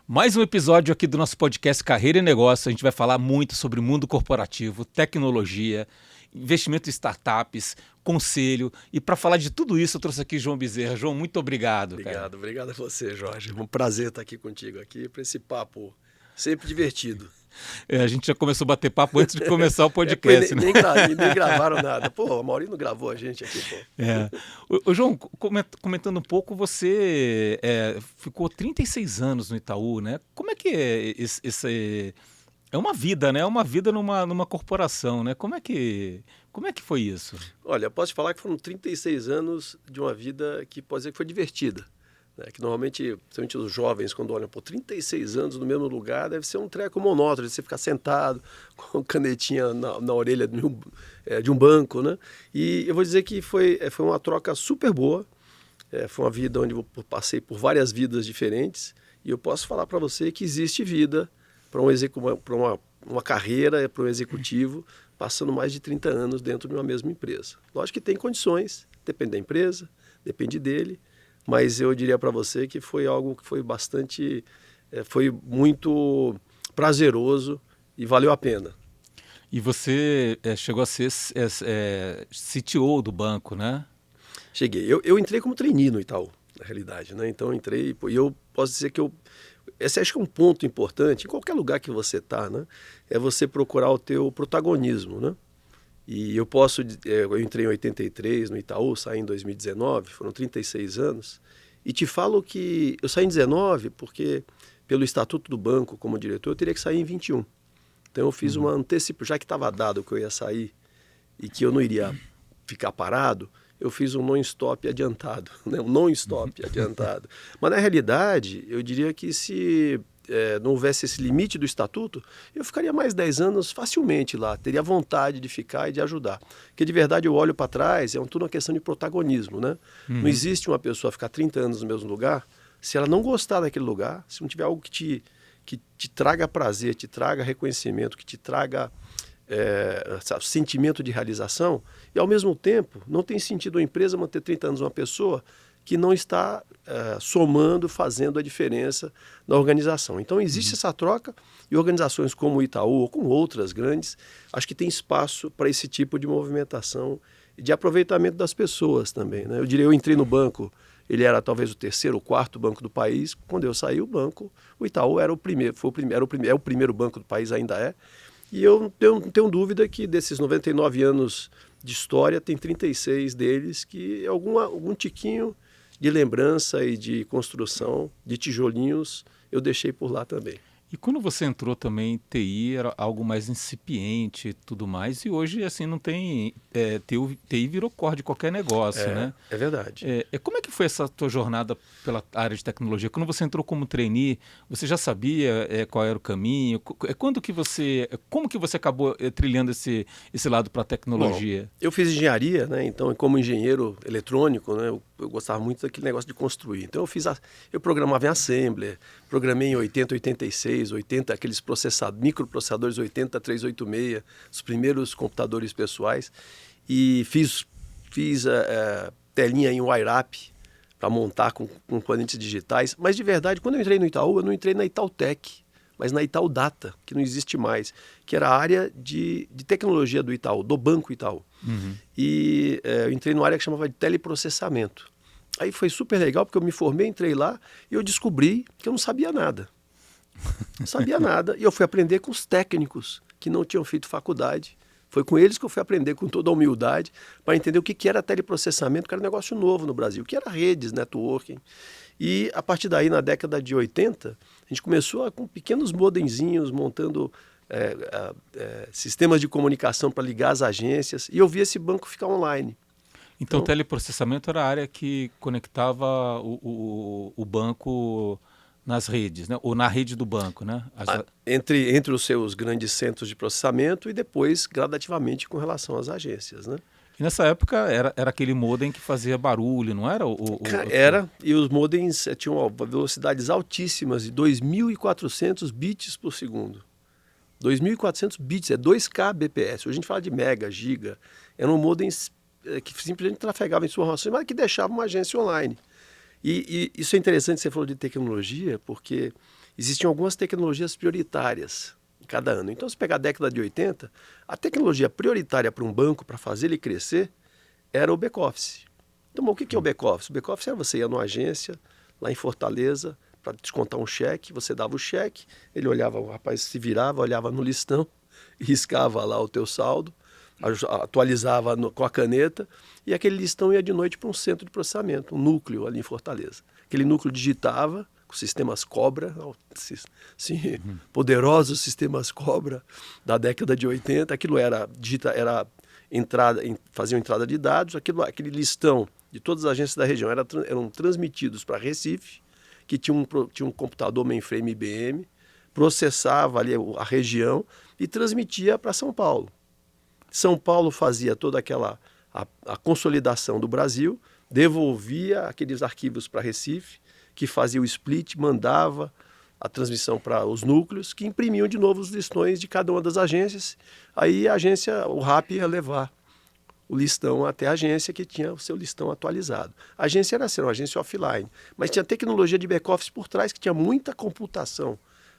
Mais um episódio aqui do nosso podcast Carreira e Negócio. A gente vai falar muito sobre mundo corporativo, tecnologia, investimento em startups, conselho. E para falar de tudo isso, eu trouxe aqui João Bezerra. João, muito obrigado, cara. Obrigado a você, Jorge. É um prazer estar aqui contigo aqui para esse papo sempre divertido. A gente já começou a bater papo antes de começar o podcast, né? Nem gravaram nada. Pô, a Maurício não gravou a gente aqui, pô. Ô, João, comentando um pouco, você ficou 36 anos no Itaú, né? Como é que é esse... É uma vida, né? É uma vida numa corporação, né? Como é que foi isso? Olha, eu posso te falar que foram 36 anos de uma vida que pode dizer que foi divertida. Né? Que normalmente, principalmente os jovens, quando olham por 36 anos no mesmo lugar, deve ser um treco monótono, de você ficar sentado com canetinha na orelha de um banco, né? E eu vou dizer que foi uma troca super boa. Foi uma vida onde eu passei por várias vidas diferentes. E eu posso falar para você que existe vida para uma carreira, para um executivo, passando mais de 30 anos dentro de uma mesma empresa. Lógico que tem condições, depende da empresa, depende dele, mas eu diria para você que foi algo que foi foi muito prazeroso e valeu a pena. E você chegou a ser CTO do banco, né? Cheguei. Eu entrei como trainee no Itaú, na realidade, né? Então eu entrei e eu posso dizer que esse acho que é um ponto importante, em qualquer lugar que você está, né? É você procurar o teu protagonismo, né? E eu entrei em 83 no Itaú, saí em 2019, foram 36 anos, e te falo que eu saí em 19 porque, pelo estatuto do banco como diretor, eu teria que sair em 21. Então eu fiz uma antecipo, já que estava dado que eu ia sair e que eu não iria ficar parado, eu fiz um non-stop adiantado, né? Um non-stop adiantado. Mas na realidade, eu diria que se não houvesse esse limite do estatuto, eu ficaria mais 10 anos facilmente lá, teria vontade de ficar e de ajudar. Porque de verdade eu olho para trás, tudo uma questão de protagonismo, né? Não existe uma pessoa ficar 30 anos no mesmo lugar, se ela não gostar daquele lugar, se não tiver algo que te traga prazer, te traga reconhecimento, que te traga sentimento de realização, e ao mesmo tempo não tem sentido a empresa manter 30 anos uma pessoa que não está somando, fazendo a diferença na organização. Então existe essa troca e organizações como o Itaú ou como outras grandes, acho que tem espaço para esse tipo de movimentação e de aproveitamento das pessoas também, né? Eu entrei no banco, ele era talvez o terceiro ou quarto banco do país, quando eu saí o Itaú era o primeiro, é o primeiro banco do país, ainda é. E eu não tenho dúvida que desses 99 anos de história, tem 36 deles que algum tiquinho de lembrança e de construção, de tijolinhos, eu deixei por lá também. E quando você entrou também, TI era algo mais incipiente e tudo mais, e hoje assim não tem... TI virou core de qualquer negócio, né? É verdade. Como é que foi essa tua jornada pela área de tecnologia? Quando você entrou como trainee, você já sabia qual era o caminho? Como que você acabou trilhando esse lado para a tecnologia? Bom, eu fiz engenharia, né? Então, como engenheiro eletrônico, né? Eu gostava muito daquele negócio de construir. Então, eu programava em Assembler, programei em 80, 86, 80, aqueles microprocessadores 80386, os primeiros computadores pessoais, e fiz telinha em wire-up para montar com componentes digitais. Mas, de verdade, quando eu entrei no Itaú, eu não entrei na Itautec, mas na Itaú Data, que não existe mais, que era a área de tecnologia do Itaú, do Banco Itaú. E eu entrei numa área que chamava de teleprocessamento. Aí foi super legal, porque eu me formei, entrei lá e eu descobri que eu não sabia nada. Não sabia nada. E eu fui aprender com os técnicos que não tinham feito faculdade. Foi com eles que eu fui aprender com toda a humildade para entender o que era teleprocessamento, que era um negócio novo no Brasil, o que era redes, networking. E a partir daí, na década de 80, a gente começou com pequenos modemzinhos, montando sistemas de comunicação para ligar as agências, e eu vi esse banco ficar online. Então, o teleprocessamento era a área que conectava o banco nas redes, né? Ou na rede do banco, né? Entre os seus grandes centros de processamento e depois, gradativamente, com relação às agências, né? E nessa época era aquele modem que fazia barulho, não era? Era, e os modems tinham velocidades altíssimas, de 2.400 bits por segundo. 2.400 bits, 2K bps. Hoje a gente fala de mega, giga. Eram modems que simplesmente trafegavam informações, mas que deixavam uma agência online. E isso é interessante, você falou de tecnologia, porque existiam algumas tecnologias prioritárias em cada ano. Então, se pegar a década de 80, a tecnologia prioritária para um banco, para fazer ele crescer, era o back-office. Então, o que é o back-office? O back-office era você ia numa agência, lá em Fortaleza, para descontar um cheque, você dava o cheque, ele olhava, o rapaz se virava, olhava no listão, riscava lá o teu saldo, atualizava com a caneta, e aquele listão ia de noite para um centro de processamento, um núcleo ali em Fortaleza. Aquele núcleo digitava, com sistemas Cobra, sim, poderosos sistemas Cobra da década de 80, aquilo era faziam entrada de dados, aquele listão de todas as agências da região eram transmitidos para Recife, que tinha um computador mainframe IBM, processava ali a região e transmitia para São Paulo. São Paulo fazia toda a consolidação do Brasil, devolvia aqueles arquivos para Recife, que fazia o split, mandava a transmissão para os núcleos, que imprimiam de novo os listões de cada uma das agências. Aí a agência, o RAP ia levar o listão até a agência que tinha o seu listão atualizado. A agência era assim, uma agência offline, mas tinha tecnologia de back-office por trás, que tinha muita computação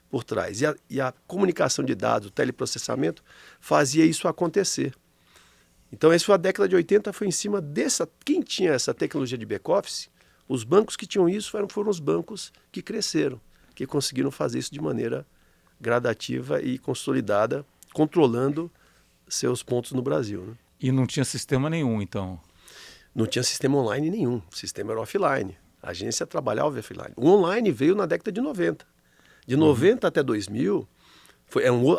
por trás. E a comunicação de dados, o teleprocessamento, fazia isso acontecer. Então, essa foi a década de 80, foi em cima dessa... Quem tinha essa tecnologia de back-office, os bancos que tinham isso foram os bancos que cresceram, que conseguiram fazer isso de maneira gradativa e consolidada, controlando seus pontos no Brasil, né? E não tinha sistema nenhum, então? Não tinha sistema online nenhum, o sistema era offline. A agência trabalhava offline. O online veio na década de 90. De 90 até 2000,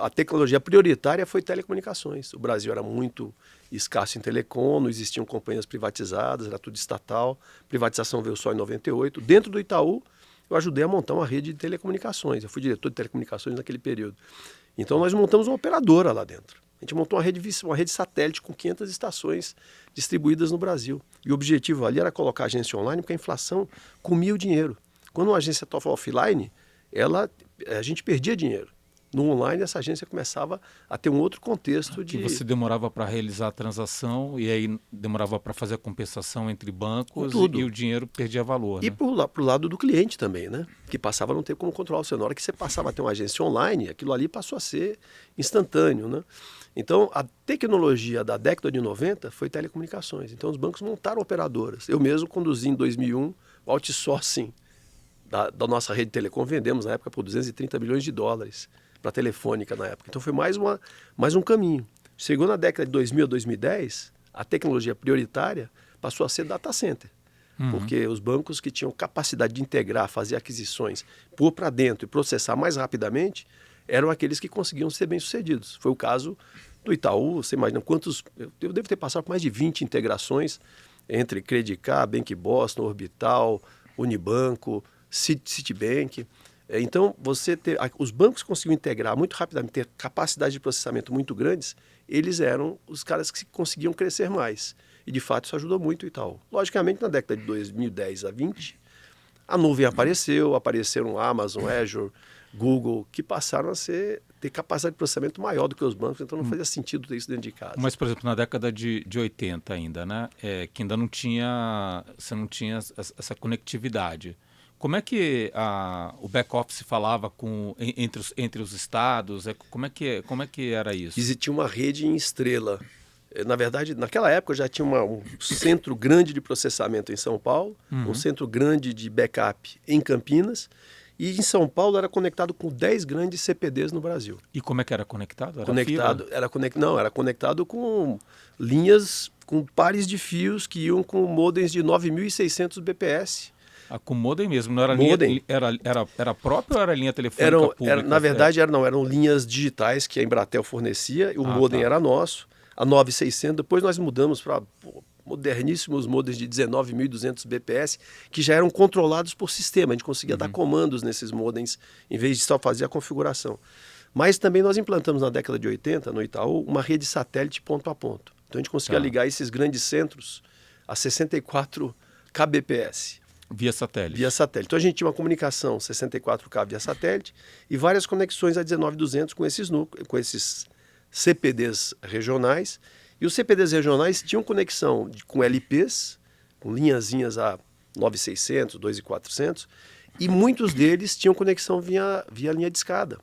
a tecnologia prioritária foi telecomunicações. O Brasil era muito escasso em telecom, não existiam companhias privatizadas, era tudo estatal. Privatização veio só em 98. Dentro do Itaú, eu ajudei a montar uma rede de telecomunicações. Eu fui diretor de telecomunicações naquele período. Então, nós montamos uma operadora lá dentro. A gente montou uma rede satélite com 500 estações distribuídas no Brasil. E o objetivo ali era colocar a agência online, porque a inflação comia o dinheiro. Quando uma agência estava offline, a gente perdia dinheiro. No online, essa agência começava a ter um outro contexto de... Que você demorava para realizar a transação e aí demorava para fazer a compensação entre bancos e o dinheiro perdia valor. E né? para o lado do cliente também, né? Que passava a não ter como controlar o seu. Na hora que você passava a ter uma agência online, aquilo ali passou a ser instantâneo, né? Então, a tecnologia da década de 90 foi telecomunicações. Então, os bancos montaram operadoras. Eu mesmo conduzi em 2001 o outsourcing da nossa rede de telecom. Vendemos, na época, por 230 bilhões de dólares para a Telefônica na época. Então, foi mais um caminho. Chegou na década de 2000 a 2010, a tecnologia prioritária passou a ser data center. Porque os bancos que tinham capacidade de integrar, fazer aquisições, pôr para dentro e processar mais rapidamente, eram aqueles que conseguiam ser bem-sucedidos. Foi o caso do Itaú. Você imagina quantos... Eu devo ter passado por mais de 20 integrações entre Credicar, Bank Boston, Orbital, Unibanco, Citibank. Então, os bancos conseguiam integrar muito rapidamente, ter capacidade de processamento muito grandes, eles eram os caras que conseguiam crescer mais. E, de fato, isso ajudou muito o Itaú. Logicamente, na década de 2010 a 20, a nuvem apareceram Amazon, Azure, Google, que passaram a ter capacidade de processamento maior do que os bancos, então não fazia sentido ter isso dentro de casa. Mas, por exemplo, na década de 80 ainda, né? Que ainda não tinha, você não tinha essa conectividade. Como é que o back-office falava entre os estados? Como é que era isso? Existia uma rede em estrela. Na verdade, naquela época já tinha um centro grande de processamento em São Paulo, um centro grande de backup em Campinas, e em São Paulo era conectado com 10 grandes CPDs no Brasil. E como é que era conectado? Era conectado com linhas, com pares de fios que iam com modems de 9.600 bps. Com modem mesmo, não era modem. Linha, era próprio ou era linha telefônica pública? Na verdade, eram linhas digitais que a Embratel fornecia, e o modem era nosso, a 9.600. Depois nós mudamos para moderníssimos modems de 19.200 bps, que já eram controlados por sistema. A gente conseguia dar comandos nesses modems, em vez de só fazer a configuração. Mas também nós implantamos na década de 80, no Itaú, uma rede satélite ponto a ponto. Então a gente conseguia ligar esses grandes centros a 64 kbps. Via satélite. Via satélite. Então a gente tinha uma comunicação 64K via satélite e várias conexões a 19.200 com esses CPDs regionais. E os CPDs regionais tinham conexão com LPs, com linhazinhas a 9.600, 2.400, E muitos deles tinham conexão via linha de escada.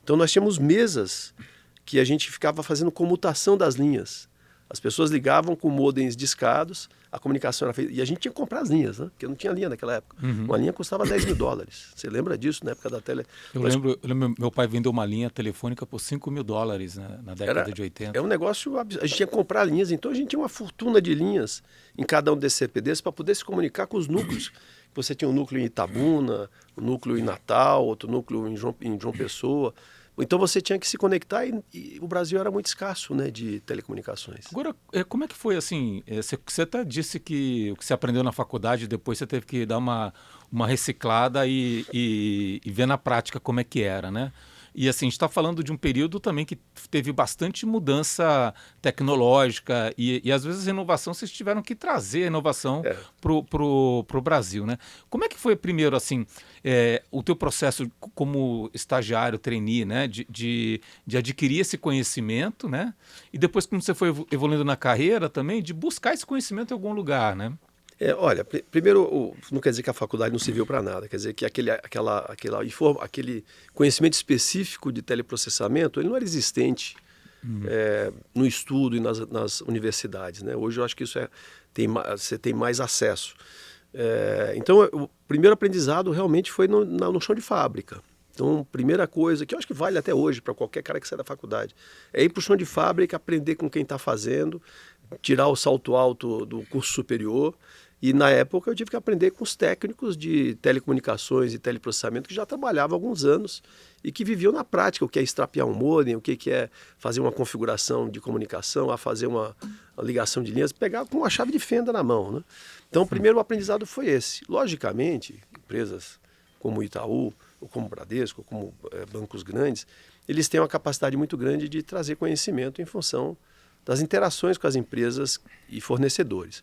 Então nós tínhamos mesas que a gente ficava fazendo comutação das linhas. As pessoas ligavam com modems discados, a comunicação era feita. E a gente tinha que comprar as linhas, né? Porque não tinha linha naquela época. Uma linha custava US$10.000. Você lembra disso na época da tele? Eu lembro, meu pai vendeu uma linha telefônica por US$5.000, né, na década de 80. É um negócio absurdo. A gente tinha que comprar linhas, então a gente tinha uma fortuna de linhas em cada um desses CPDs para poder se comunicar com os núcleos. Você tinha um núcleo em Itabuna, um núcleo em Natal, outro núcleo em João Pessoa. Então você tinha que se conectar e o Brasil era muito escasso, né, de telecomunicações. Agora, como é que foi assim? Você até disse que o que você aprendeu na faculdade, depois você teve que dar uma reciclada e ver na prática como é que era, né? E assim, a gente está falando de um período também que teve bastante mudança tecnológica e às vezes a inovação, vocês tiveram que trazer a inovação pro Brasil, né? Como é que foi primeiro, assim, o teu processo como estagiário, trainee, né? De adquirir esse conhecimento, né? E depois, como você foi evoluindo na carreira também, de buscar esse conhecimento em algum lugar, né? Olha, primeiro, não quer dizer que a faculdade não serviu para nada, quer dizer que aquele conhecimento específico de teleprocessamento, ele não era existente no estudo e nas universidades, né? Hoje eu acho que você tem mais acesso. Então, o primeiro aprendizado realmente foi no chão de fábrica. Então, primeira coisa, que eu acho que vale até hoje para qualquer cara que sai da faculdade, é ir para o chão de fábrica, aprender com quem está fazendo, tirar o salto alto do curso superior. E na época eu tive que aprender com os técnicos de telecomunicações e teleprocessamento que já trabalhavam há alguns anos e que viviam na prática o que é extrapiar um modem, o que é fazer uma configuração de comunicação, a fazer uma ligação de linhas, pegar com uma chave de fenda na mão, né? Então o primeiro aprendizado foi esse. Logicamente, empresas como o Itaú, ou como o Bradesco, ou como bancos grandes, eles têm uma capacidade muito grande de trazer conhecimento em função das interações com as empresas e fornecedores.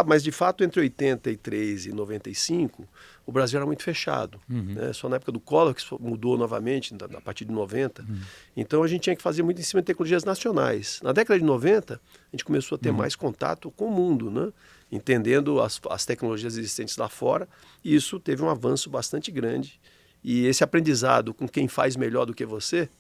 Mas de fato, entre 83 e 95, o Brasil era muito fechado. Né? Só na época do Collor que isso mudou novamente, a partir de 90. Então a gente tinha que fazer muito em cima de tecnologias nacionais. Na década de 90, a gente começou a ter mais contato com o mundo, né? Entendendo as tecnologias existentes lá fora, e isso teve um avanço bastante grande. E esse aprendizado com quem faz melhor do que você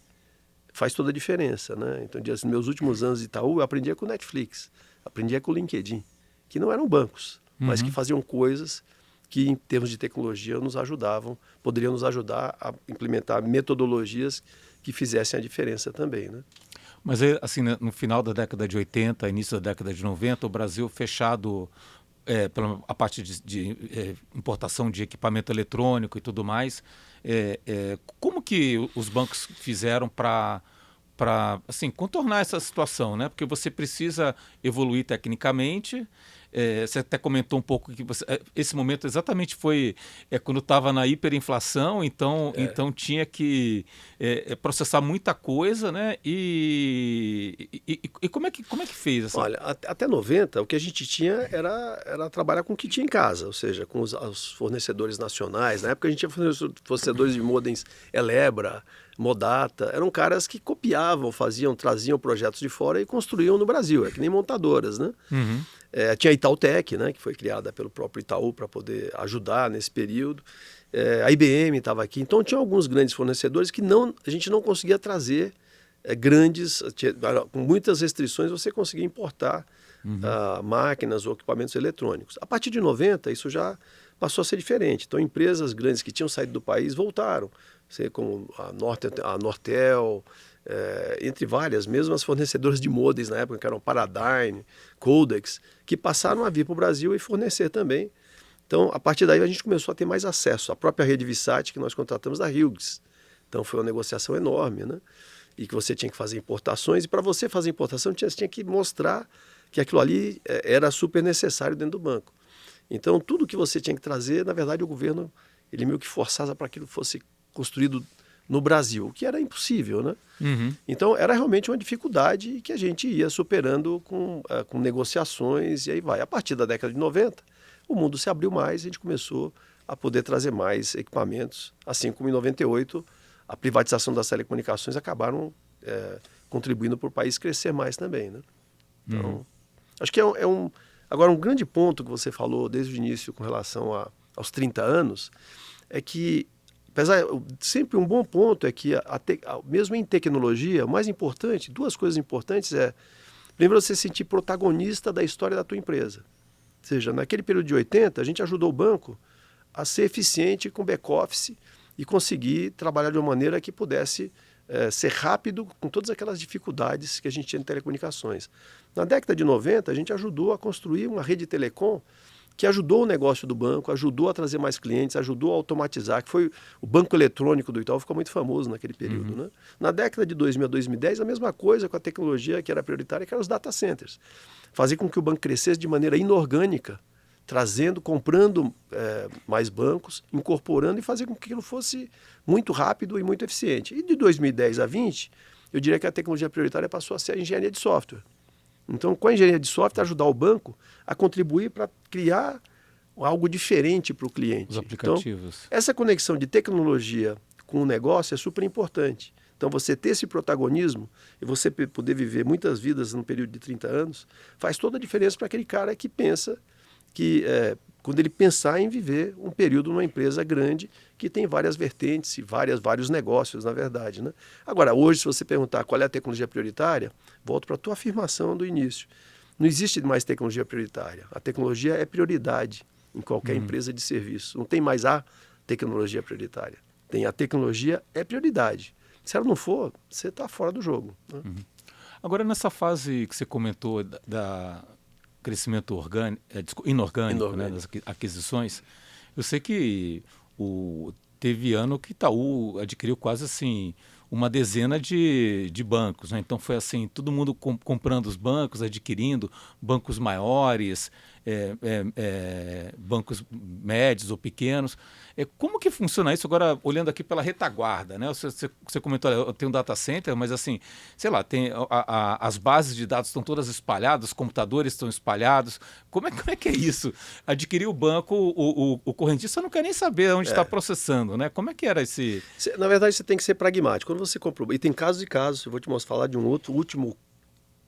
faz toda a diferença. Né? Então, nos meus últimos anos de Itaú, eu aprendia com o Netflix, aprendia com o LinkedIn, que não eram bancos, mas que faziam coisas que, em termos de tecnologia, poderiam nos ajudar a implementar metodologias que fizessem a diferença também, né? Mas, assim, no final da década de 80, início da década de 90, o Brasil fechado pela a parte de importação de equipamento eletrônico e tudo mais, como que os bancos fizeram para assim, contornar essa situação, né? Porque você precisa evoluir tecnicamente. Você até comentou um pouco que esse momento exatamente foi quando estava na hiperinflação, então tinha que processar muita coisa, né? E como é que fez? Assim? Olha, até 90, o que a gente tinha era trabalhar com o que tinha em casa, ou seja, com os fornecedores nacionais. Na época a gente tinha fornecedores de modems Elebra, Modata, eram caras que copiavam, traziam projetos de fora e construíam no Brasil, que nem montadoras, né? Tinha a Itautec, né, que foi criada pelo próprio Itaú para poder ajudar nesse período. A IBM estava aqui. Então tinha alguns grandes fornecedores que a gente não conseguia trazer com muitas restrições você conseguia importar máquinas ou equipamentos eletrônicos. A partir de 90 isso já passou a ser diferente. Então empresas grandes que tinham saído do país voltaram, como a Nortel, entre várias, mesmo as fornecedoras de modems na época, que eram Paradigm, Codex, que passaram a vir para o Brasil e fornecer também. Então, a partir daí, a gente começou a ter mais acesso. A própria rede Vsat, que nós contratamos da Hughes. Então, foi uma negociação enorme, né? E que você tinha que fazer importações. E para você fazer importação, você tinha que mostrar que aquilo ali era super necessário dentro do banco. Então, tudo que você tinha que trazer, na verdade, o governo, ele meio que forçava para que aquilo fosse construído no Brasil, o que era impossível, né? Então, era realmente uma dificuldade que a gente ia superando com negociações e aí vai. A partir da década de 90, o mundo se abriu mais, a gente começou a poder trazer mais equipamentos, assim como em 98, a privatização das telecomunicações acabaram contribuindo para o país crescer mais também, né? Então, acho que agora um grande ponto que você falou desde o início com relação aos 30 anos, é que, sempre um bom ponto é que, mesmo em tecnologia, o mais importante, duas coisas importantes primeiro, você se sentir protagonista da história da tua empresa. Ou seja, naquele período de 80, a gente ajudou o banco a ser eficiente com back-office e conseguir trabalhar de uma maneira que pudesse ser rápido com todas aquelas dificuldades que a gente tinha em telecomunicações. Na década de 90, a gente ajudou a construir uma rede de telecom que ajudou o negócio do banco, ajudou a trazer mais clientes, ajudou a automatizar, que foi o banco eletrônico do Itaú, ficou muito famoso naquele período. Né? Na década de 2000 a 2010, a mesma coisa com a tecnologia que era prioritária, que eram os data centers. Fazer com que o banco crescesse de maneira inorgânica, comprando mais bancos, incorporando e fazer com que aquilo fosse muito rápido e muito eficiente. E de 2010 a 20, eu diria que a tecnologia prioritária passou a ser a engenharia de software. Então, com a engenharia de software, ajudar o banco a contribuir para criar algo diferente para o cliente. Os aplicativos. Então, essa conexão de tecnologia com o negócio é super importante. Então, você ter esse protagonismo e você poder viver muitas vidas num período de 30 anos, faz toda a diferença para aquele cara que pensa que, quando ele pensar em viver um período numa empresa grande que tem várias vertentes e vários negócios, na verdade. Né? Agora, hoje, se você perguntar qual é a tecnologia prioritária, volto para a tua afirmação do início. Não existe mais tecnologia prioritária. A tecnologia é prioridade em qualquer empresa de serviço. Não tem mais a tecnologia prioritária. A tecnologia é prioridade. Se ela não for, você está fora do jogo. Né? Agora, nessa fase que você comentou da crescimento inorgânico, né, das aquisições, eu sei que teve ano que Itaú adquiriu quase assim uma dezena de bancos, né? Então foi assim, todo mundo comprando os bancos, adquirindo bancos maiores, bancos médios ou pequenos. Como que funciona isso agora, olhando aqui pela retaguarda, né? Você comentou, eu tenho um data center, mas assim, sei lá, as bases de dados estão todas espalhadas, os computadores estão espalhados. Como é que é isso? Adquirir o banco, o correntista não quer nem saber onde está processando, né? Como é que era esse... Na verdade, você tem que ser pragmático. Quando você compra... E tem casos e casos. Eu vou te falar de um outro último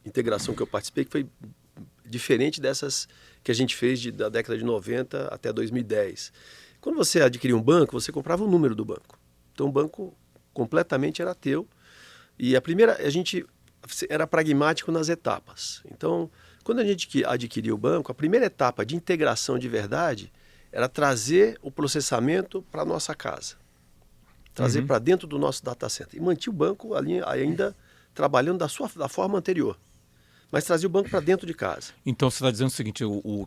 integração que eu participei, que foi diferente dessas que a gente fez da década de 90 até 2010. Quando você adquiria um banco, você comprava o número do banco. Então o banco completamente era teu. E a gente era pragmático nas etapas. Então, quando a gente adquiria o banco, a primeira etapa de integração de verdade era trazer o processamento para a nossa casa. Trazer para dentro do nosso data center. E manter o banco ali ainda trabalhando da forma anterior. Mas trazia o banco para dentro de casa. Então você está dizendo o seguinte,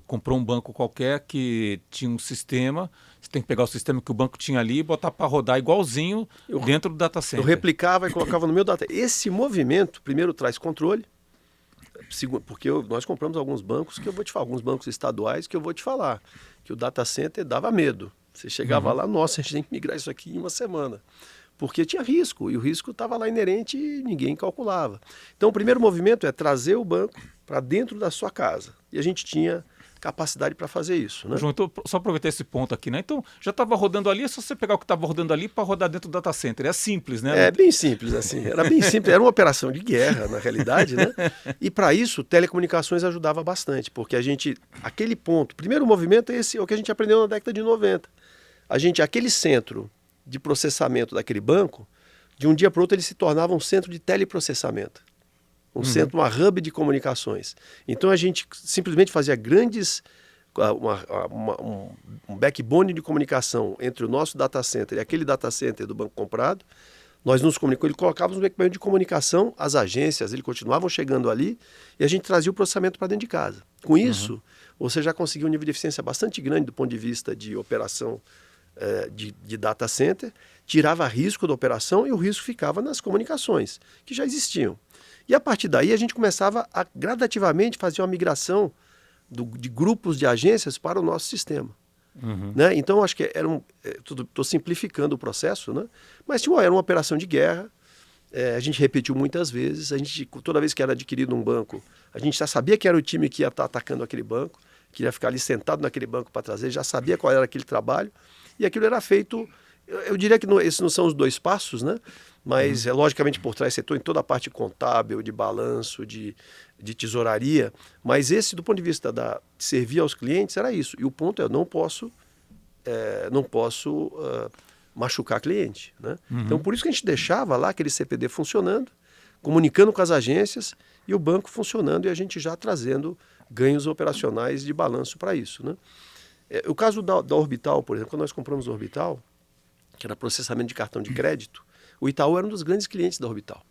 comprou um banco qualquer que tinha um sistema, você tem que pegar o sistema que o banco tinha ali e botar para rodar igualzinho dentro do data center. Eu replicava e colocava no meu data center. Esse movimento, primeiro, traz controle, porque nós compramos alguns bancos que eu vou te falar, alguns bancos estaduais que eu vou te falar, que o data center dava medo. Você chegava lá, nossa, a gente tem que migrar isso aqui em uma semana. Porque tinha risco, e o risco estava lá inerente e ninguém calculava. Então, o primeiro movimento é trazer o banco para dentro da sua casa. E a gente tinha capacidade para fazer isso. Né? João, então, só aproveitar esse ponto aqui, né? Então, já estava rodando ali, é só você pegar o que estava rodando ali para rodar dentro do data center. É simples, né? É bem simples, assim. Era bem simples. Era uma operação de guerra, na realidade, né? E para isso, telecomunicações ajudava bastante, porque aquele ponto, primeiro movimento é o que a gente aprendeu na década de 90. Aquele centro de processamento daquele banco, de um dia para o outro ele se tornava um centro de teleprocessamento. Centro, uma hub de comunicações. Então a gente simplesmente fazia um backbone de comunicação entre o nosso data center e aquele data center do banco comprado. Nós nos comunicamos, ele colocava um backbone de comunicação, as agências, eles continuavam chegando ali e a gente trazia o processamento para dentro de casa. Com isso, você já conseguiu um nível de eficiência bastante grande do ponto de vista de operação de data center, tirava risco da operação e o risco ficava nas comunicações, que já existiam. E a partir daí a gente começava a gradativamente fazer uma migração de grupos de agências para o nosso sistema. Né? Então, acho que estou simplificando o processo, né? Mas era uma operação de guerra, a gente repetiu muitas vezes, toda vez que era adquirido um banco, a gente já sabia que era o time que ia estar atacando aquele banco, que ia ficar ali sentado naquele banco para trazer, já sabia qual era aquele trabalho, e aquilo era feito, eu diria que esses não são os dois passos, né? Mas logicamente por trás setor em toda a parte contábil, de balanço, de tesouraria, mas esse do ponto de vista de servir aos clientes era isso. E o ponto é, eu não posso não posso machucar cliente, né? Então, por isso que a gente deixava lá aquele CPD funcionando, comunicando com as agências e o banco funcionando e a gente já trazendo ganhos operacionais de balanço para isso, né? O caso da Orbital, por exemplo, quando nós compramos a Orbital, que era processamento de cartão de crédito, o Itaú era um dos grandes clientes da Orbital.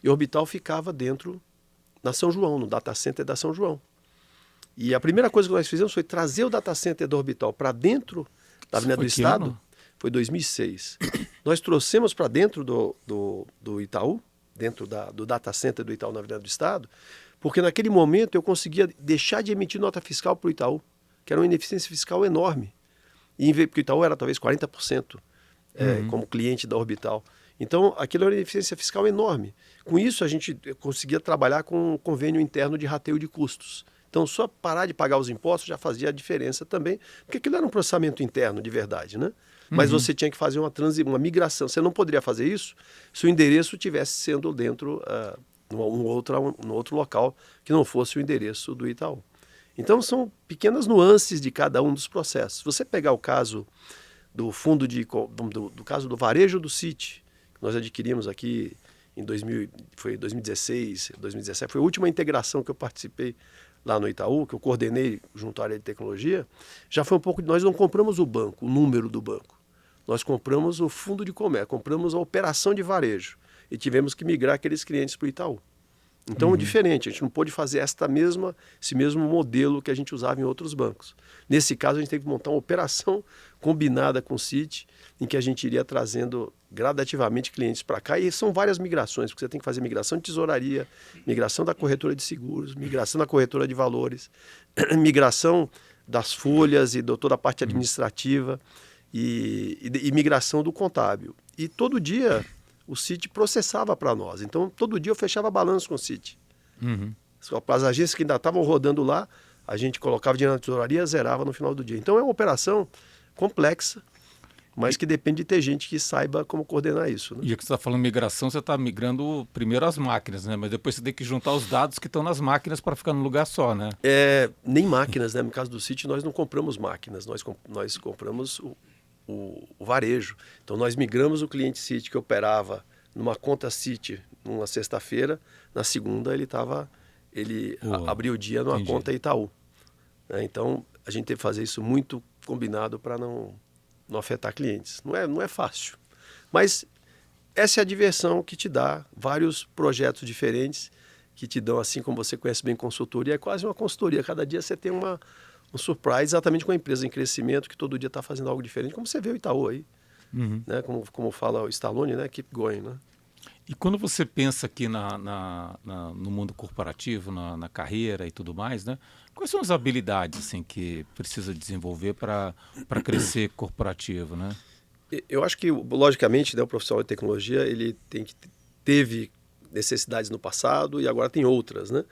E a Orbital ficava dentro da São João, no data center da São João. E a primeira coisa que nós fizemos foi trazer o data center da Orbital para dentro da Avenida do Estado. Foi 2006. Nós trouxemos para dentro do Itaú, dentro do data center do Itaú na Avenida do Estado, porque naquele momento eu conseguia deixar de emitir nota fiscal para o Itaú, que era uma ineficiência fiscal enorme. Porque o Itaú era talvez 40% como cliente da Orbital. Então, aquilo era uma ineficiência fiscal enorme. Com isso, a gente conseguia trabalhar com um convênio interno de rateio de custos. Então, só parar de pagar os impostos já fazia a diferença também, porque aquilo era um processamento interno de verdade, né? Mas você tinha que fazer uma migração. Você não poderia fazer isso se o endereço estivesse sendo dentro no outro local que não fosse o endereço do Itaú. Então, são pequenas nuances de cada um dos processos. Se você pegar o caso do fundo do caso do varejo do Citi, que nós adquirimos aqui foi 2016, 2017, foi a última integração que eu participei lá no Itaú, que eu coordenei junto à área de tecnologia, já foi um pouco... Nós não compramos o banco, o número do banco. Nós compramos o fundo de comércio, compramos a operação de varejo e tivemos que migrar aqueles clientes para o Itaú. Então é diferente, a gente não pôde fazer esse mesmo modelo que a gente usava em outros bancos. Nesse caso, a gente teve que montar uma operação combinada com o Citi, em que a gente iria trazendo gradativamente clientes para cá. E são várias migrações, porque você tem que fazer migração de tesouraria, migração da corretora de seguros, migração da corretora de valores, migração das folhas e toda a parte administrativa e migração do contábil. E todo dia o Citi processava para nós. Então, todo dia eu fechava balanço com o Citi. As agências que ainda estavam rodando lá, a gente colocava dinheiro na tesouraria e zerava no final do dia. Então, é uma operação complexa, mas que depende de ter gente que saiba como coordenar isso, né? E que você está falando migração, você está migrando primeiro as máquinas, né? Mas depois você tem que juntar os dados que estão nas máquinas para ficar num lugar só, né? Nem máquinas, né? No caso do Citi, nós não compramos máquinas, nós compramos o varejo. Então, nós migramos o cliente Citi que operava numa conta Citi numa sexta-feira, na segunda ele abriu o dia numa conta Itaú. Então, a gente teve que fazer isso muito combinado para não afetar clientes. Não é fácil. Mas essa é a diversão que te dá vários projetos diferentes que te dão, assim como você conhece bem consultoria, é quase uma consultoria. Cada dia você tem um surprise exatamente com a empresa em crescimento que todo dia está fazendo algo diferente, como você vê o Itaú aí, né? Como fala o Stallone, né? Keep going, né? E quando você pensa aqui no mundo corporativo, na carreira e tudo mais, né? Quais são as habilidades assim, que precisa desenvolver para crescer corporativo, né? Eu acho que, logicamente, né, o profissional de tecnologia ele teve necessidades no passado e agora tem outras, né?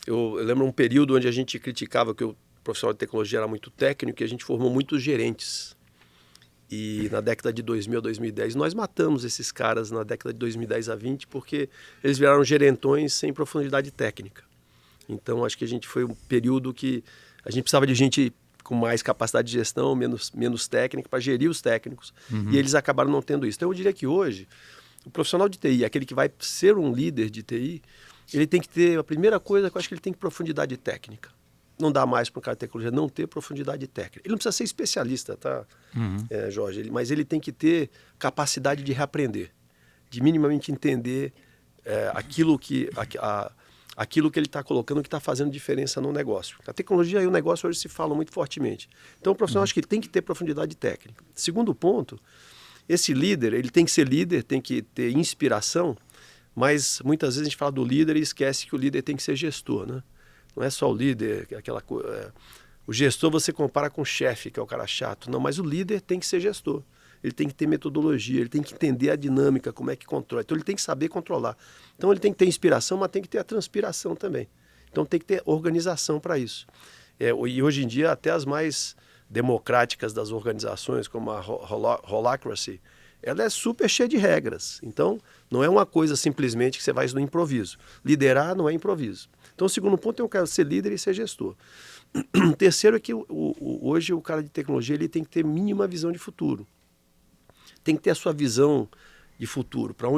Eu lembro um período onde a gente criticava que o profissional de tecnologia era muito técnico e a gente formou muitos gerentes. E na década de 2000 a 2010, nós matamos esses caras na década de 2010 a 20 porque eles viraram gerentões sem profundidade técnica. Então, acho que a gente foi um período que a gente precisava de gente com mais capacidade de gestão, menos técnica, para gerir os técnicos. E eles acabaram não tendo isso. Então, eu diria que hoje, o profissional de TI, aquele que vai ser um líder de TI, ele tem que ter, a primeira coisa que eu acho que ele tem que profundidade técnica. Não dá mais para um cara de tecnologia não ter profundidade técnica. Ele não precisa ser especialista, tá, Jorge? Mas ele tem que ter capacidade de reaprender, de minimamente entender aquilo que ele está colocando, que está fazendo diferença no negócio. A tecnologia e o negócio hoje se falam muito fortemente. Então, o profissional acho que ele tem que ter profundidade técnica. Segundo ponto, esse líder, ele tem que ser líder, tem que ter inspiração, mas muitas vezes a gente fala do líder e esquece que o líder tem que ser gestor, né? Não é só o líder, aquela coisa. O gestor você compara com o chefe, que é o cara chato. Não, mas o líder tem que ser gestor. Ele tem que ter metodologia, ele tem que entender a dinâmica, como é que controla. Então, ele tem que saber controlar. Então, ele tem que ter inspiração, mas tem que ter a transpiração também. Então, tem que ter organização para isso. E hoje em dia, até as mais democráticas das organizações, como a Holacracy, ela é super cheia de regras. Então, não é uma coisa simplesmente que você vai no improviso. Liderar não é improviso. Então, o segundo ponto é eu quero ser líder e ser gestor. Terceiro é que hoje o cara de tecnologia ele tem que ter mínima visão de futuro. Tem que ter a sua visão de futuro, para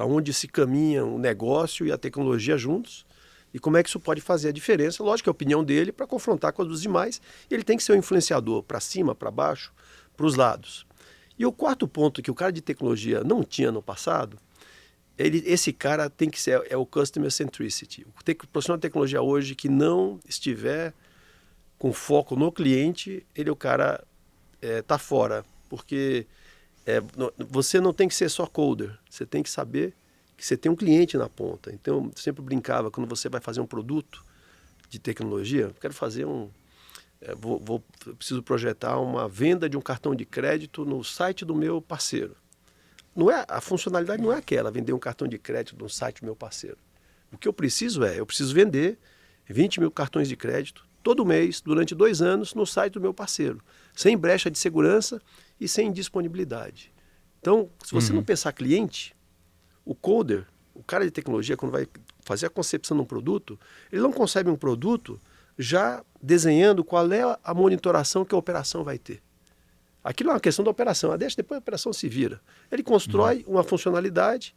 onde se caminha o negócio e a tecnologia juntos e como é que isso pode fazer a diferença. Lógico que é a opinião dele para confrontar com a dos demais. Ele tem que ser um influenciador para cima, para baixo, para os lados. E o quarto ponto que o cara de tecnologia não tinha no passado, esse cara tem que ser o Customer Centricity. O profissional de tecnologia hoje que não estiver com foco no cliente, o cara está fora. Porque você não tem que ser só coder, você tem que saber que você tem um cliente na ponta. Então, eu sempre brincava, quando você vai fazer um produto de tecnologia, eu quero fazer eu preciso projetar uma venda de um cartão de crédito no site do meu parceiro. A funcionalidade não é aquela, vender um cartão de crédito no site do meu parceiro. O que eu preciso vender 20 mil cartões de crédito todo mês, durante 2 anos, no site do meu parceiro, sem brecha de segurança e sem disponibilidade. Então, se você não pensar cliente, o coder, o cara de tecnologia, quando vai fazer a concepção de um produto, ele não concebe um produto já desenhando qual é a monitoração que a operação vai ter. Aquilo é uma questão da operação, depois a operação se vira. Ele constrói uma funcionalidade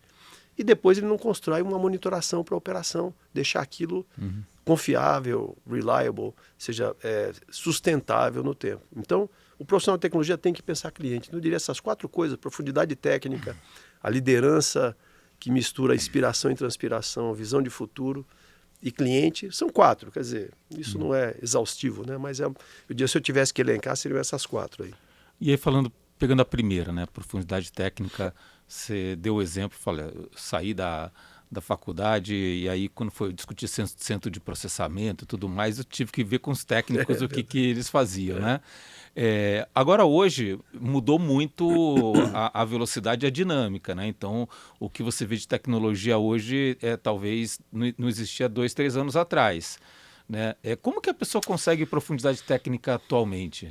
e depois ele não constrói uma monitoração para a operação, deixar aquilo confiável, reliable, seja sustentável no tempo. Então, o profissional de tecnologia tem que pensar cliente. Eu diria essas 4 coisas: profundidade técnica, a liderança que mistura inspiração e transpiração, visão de futuro e cliente. São 4, quer dizer, isso não é exaustivo, né? Mas eu diria, se eu tivesse que elencar, seriam essas 4 aí. E aí pegando a primeira, né, profundidade técnica, você deu o exemplo, saí da faculdade e aí quando foi discutir centro de processamento e tudo mais, eu tive que ver com os técnicos o que eles faziam, né? Agora hoje mudou muito a velocidade e a dinâmica, né? Então o que você vê de tecnologia hoje talvez não existia 2, 3 anos atrás. Né? Como que a pessoa consegue profundidade técnica atualmente?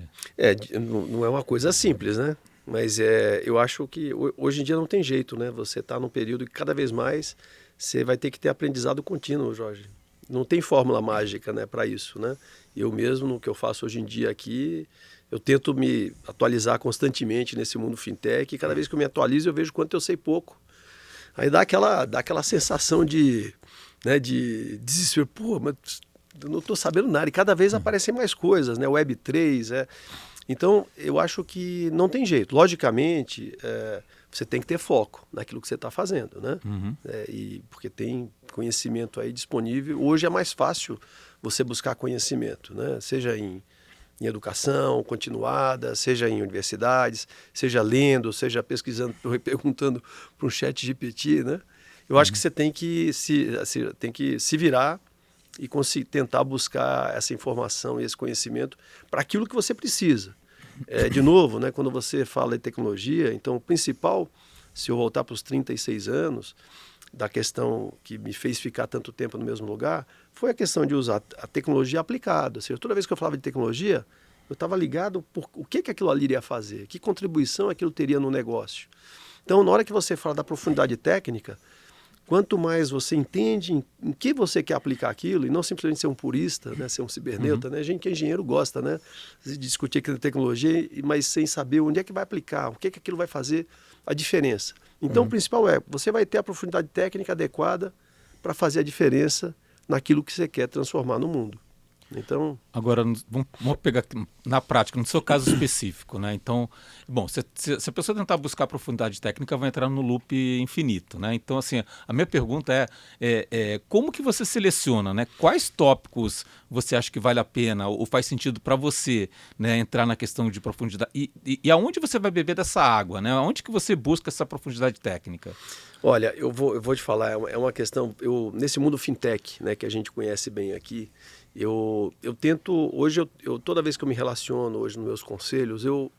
Não é uma coisa simples, né? Mas eu acho que hoje em dia não tem jeito, né? Você está num período que cada vez mais você vai ter que ter aprendizado contínuo, Jorge. Não tem fórmula mágica, né, para isso, né? Eu mesmo, no que eu faço hoje em dia aqui, eu tento me atualizar constantemente nesse mundo fintech e cada vez que eu me atualizo eu vejo quanto eu sei pouco. Aí dá aquela sensação de desespero. Pô, mas eu não estou sabendo nada. E cada vez aparecem mais coisas, né? Web3. Então, eu acho que não tem jeito. Logicamente, você tem que ter foco naquilo que você está fazendo, né? Porque tem conhecimento aí disponível. Hoje é mais fácil você buscar conhecimento, né? Seja em educação continuada, seja em universidades, seja lendo, seja pesquisando, perguntando para um chat GPT, né? Eu acho que você tem que se virar e tentar buscar essa informação e esse conhecimento para aquilo que você precisa. De novo, né, quando você fala de tecnologia, então o principal, se eu voltar para os 36 anos, da questão que me fez ficar tanto tempo no mesmo lugar, foi a questão de usar a tecnologia aplicada. Ou seja, toda vez que eu falava de tecnologia, eu estava ligado por o que aquilo ali iria fazer, que contribuição aquilo teria no negócio. Então, na hora que você fala da profundidade técnica, quanto mais você entende em que você quer aplicar aquilo, e não simplesmente ser um purista, né, ser um ciberneuta, né? A gente que é engenheiro gosta, né, de discutir aqui na tecnologia, mas sem saber onde é que vai aplicar, o que aquilo vai fazer a diferença. Então, o principal você vai ter a profundidade técnica adequada para fazer a diferença naquilo que você quer transformar no mundo. Então, agora, vamos pegar na prática, no seu caso específico, né? Então, bom, se a pessoa tentar buscar profundidade técnica, vai entrar no loop infinito, né? Então, assim, a minha pergunta como que você seleciona, né? Quais tópicos você acha que vale a pena ou faz sentido para você, né, entrar na questão de profundidade? E aonde você vai beber dessa água, né? Aonde que você busca essa profundidade técnica? Olha, eu vou te falar, é uma questão, nesse mundo fintech, né, que a gente conhece bem aqui, eu tento, hoje, toda vez que eu me relaciono hoje nos meus conselhos, eu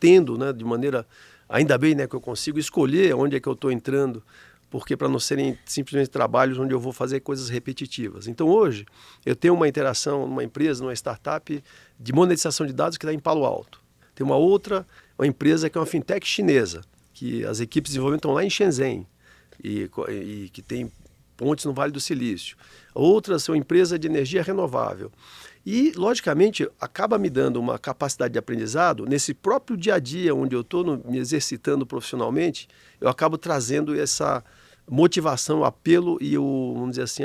tendo, né, de maneira, ainda bem, né, que eu consigo escolher onde é que eu estou entrando, porque para não serem simplesmente trabalhos onde eu vou fazer coisas repetitivas. Então hoje, eu tenho uma interação numa empresa, numa startup de monetização de dados que está em Palo Alto. Tem uma empresa que é uma fintech chinesa, que as equipes de desenvolvimento estão lá em Shenzhen e que tem pontes no Vale do Silício. Outras são empresas de energia renovável. E, logicamente, acaba me dando uma capacidade de aprendizado nesse próprio dia a dia, onde eu estou me exercitando profissionalmente, eu acabo trazendo essa motivação, o apelo e vamos dizer assim,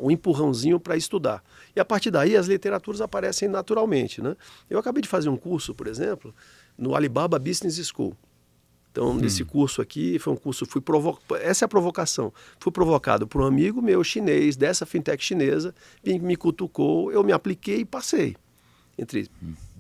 o empurrãozinho para estudar. E a partir daí as literaturas aparecem naturalmente, né? Eu acabei de fazer um curso, por exemplo, no Alibaba Business School. Então, nesse curso aqui, foi um curso, essa é a provocação. Fui provocado por um amigo meu chinês, dessa fintech chinesa, me cutucou, eu me apliquei e passei. Entre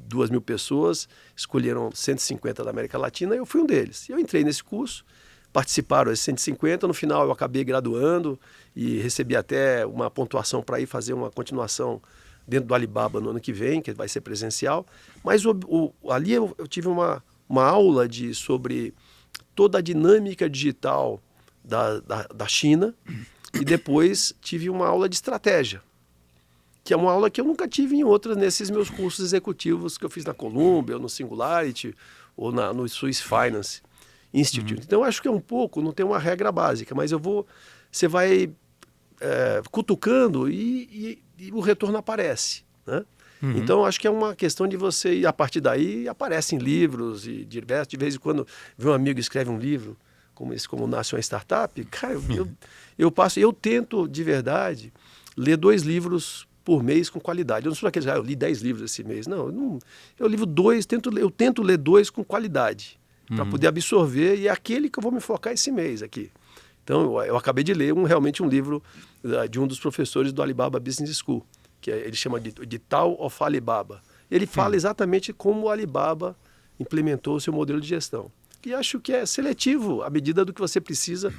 2.000 pessoas, escolheram 150 da América Latina, eu fui um deles. Eu entrei nesse curso, participaram esses 150, no final eu acabei graduando e recebi até uma pontuação para ir fazer uma continuação dentro do Alibaba no ano que vem, que vai ser presencial. Mas ali eu tive uma aula sobre toda a dinâmica digital da China e depois tive uma aula de estratégia, que é uma aula que eu nunca tive em outras, nesses meus cursos executivos que eu fiz na Columbia, ou no Singularity, ou no Swiss Finance Institute. Então, acho que é um pouco, não tem uma regra básica, mas você vai cutucando e o retorno aparece, né? Então, acho que é uma questão de você, e a partir daí aparecem livros, e de vez em quando vê um amigo escreve um livro, como Nasce uma Startup, cara, eu tento, de verdade, ler 2 livros por mês com qualidade. Eu não sou daqueles, eu li 10 livros esse mês. Não, eu livro 2, eu tento ler 2 com qualidade, para poder absorver, e é aquele que eu vou me focar esse mês aqui. Então, eu acabei de ler realmente um livro de um dos professores do Alibaba Business School, que ele chama de Tao of Alibaba. Ele fala exatamente como o Alibaba implementou o seu modelo de gestão. E acho que é seletivo à medida do que você precisa.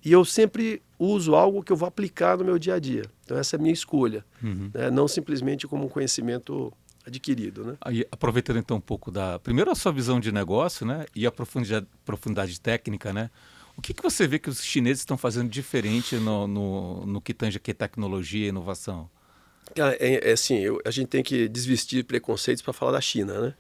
E eu sempre uso algo que eu vou aplicar no meu dia a dia. Então essa é a minha escolha, né? Não simplesmente como um conhecimento adquirido, né? Aí, aproveitando então um pouco primeiro a sua visão de negócio, né? E a profundidade técnica, né? O que você vê que os chineses estão fazendo diferente no que tange aqui tecnologia e inovação? Assim, a gente tem que desvestir preconceitos para falar da China, né?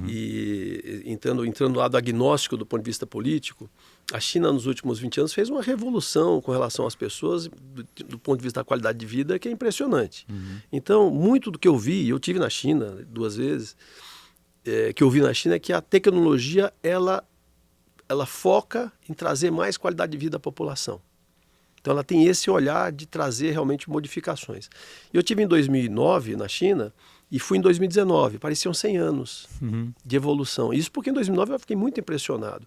E entrando no lado agnóstico do ponto de vista político, a China nos últimos 20 anos fez uma revolução com relação às pessoas do ponto de vista da qualidade de vida que é impressionante. Então, muito do que eu vi, eu tive na China 2 vezes, que eu vi na China é que a tecnologia ela foca em trazer mais qualidade de vida à população. Então ela tem esse olhar de trazer realmente modificações. Eu tive em 2009 na China e fui em 2019, pareciam 100 anos de evolução. Isso porque em 2009 eu fiquei muito impressionado.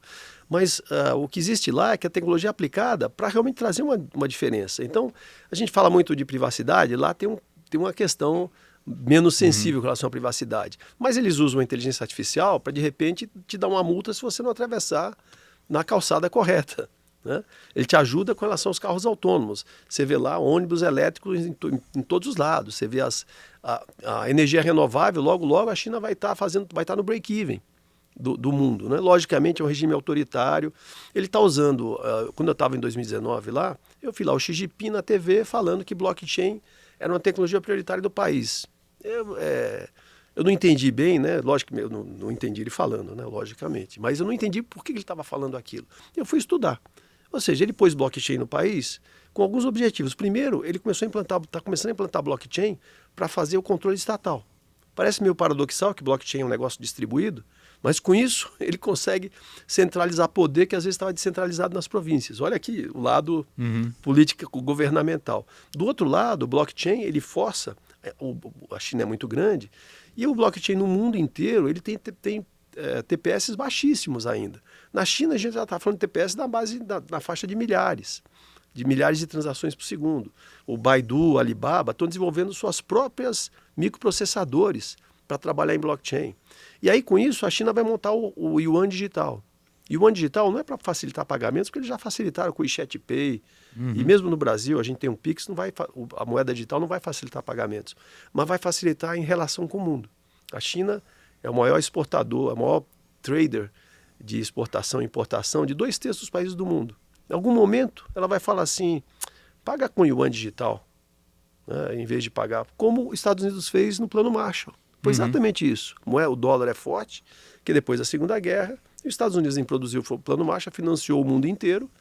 Mas o que existe lá é que a tecnologia é aplicada para realmente trazer uma diferença. Então a gente fala muito de privacidade, lá tem uma questão menos sensível com relação à privacidade. Mas eles usam a inteligência artificial para de repente te dar uma multa se você não atravessar na calçada correta, né? Ele te ajuda com relação aos carros autônomos. Você vê lá ônibus elétricos em todos os lados. Você vê a energia renovável, logo a China vai estar no break-even do mundo, né? Logicamente é um regime autoritário. Ele está usando, quando eu estava em 2019 lá, eu vi lá o Xi Jinping na TV falando que blockchain era uma tecnologia prioritária do país. Eu não entendi bem, né? Lógico que eu não entendi ele falando, né? Logicamente. Mas eu não entendi por que ele estava falando aquilo. Eu fui estudar. Ou seja, ele pôs blockchain no país com alguns objetivos. Primeiro, ele está começando a implantar blockchain para fazer o controle estatal. Parece meio paradoxal que blockchain é um negócio distribuído, mas com isso ele consegue centralizar poder que às vezes estava descentralizado nas províncias. Olha aqui o lado político governamental. Do outro lado, o blockchain ele força, a China é muito grande, e o blockchain no mundo inteiro ele tem TPS baixíssimos ainda. Na China a gente já está falando de TPS na faixa de milhares de transações por segundo. O Baidu, o Alibaba estão desenvolvendo suas próprias microprocessadores para trabalhar em blockchain. E aí com isso a China vai montar o Yuan Digital. Yuan Digital não é para facilitar pagamentos, porque eles já facilitaram com o WeChat Pay. E mesmo no Brasil a gente tem um Pix, a moeda digital não vai facilitar pagamentos, mas vai facilitar em relação com o mundo. A China é o maior exportador, o maior trader de exportação e importação de 2/3 dos países do mundo. Em algum momento, ela vai falar assim, paga com Yuan Digital, né, em vez de pagar, como os Estados Unidos fez no Plano Marshall. Foi exatamente isso. O dólar é forte, que depois da Segunda Guerra, os Estados Unidos introduziu o Plano Marshall, financiou o mundo inteiro,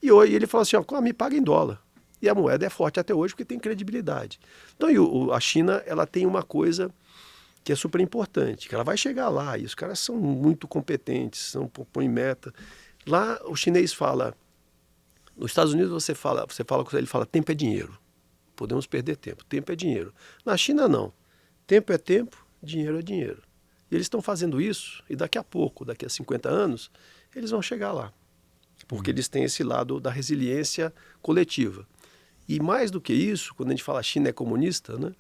e hoje ele falou assim, me paga em dólar. E a moeda é forte até hoje porque tem credibilidade. Então, a China, ela tem uma coisa que é super importante, que ela vai chegar lá, e os caras são muito competentes, põem meta. Lá o chinês fala, nos Estados Unidos você fala com ele, fala, tempo é dinheiro. Podemos perder tempo, tempo é dinheiro. Na China não, tempo é tempo, dinheiro é dinheiro. E eles estão fazendo isso, e daqui a pouco, daqui a 50 anos, eles vão chegar lá. Porque eles têm esse lado da resiliência coletiva. E mais do que isso, quando a gente fala a China é comunista, né?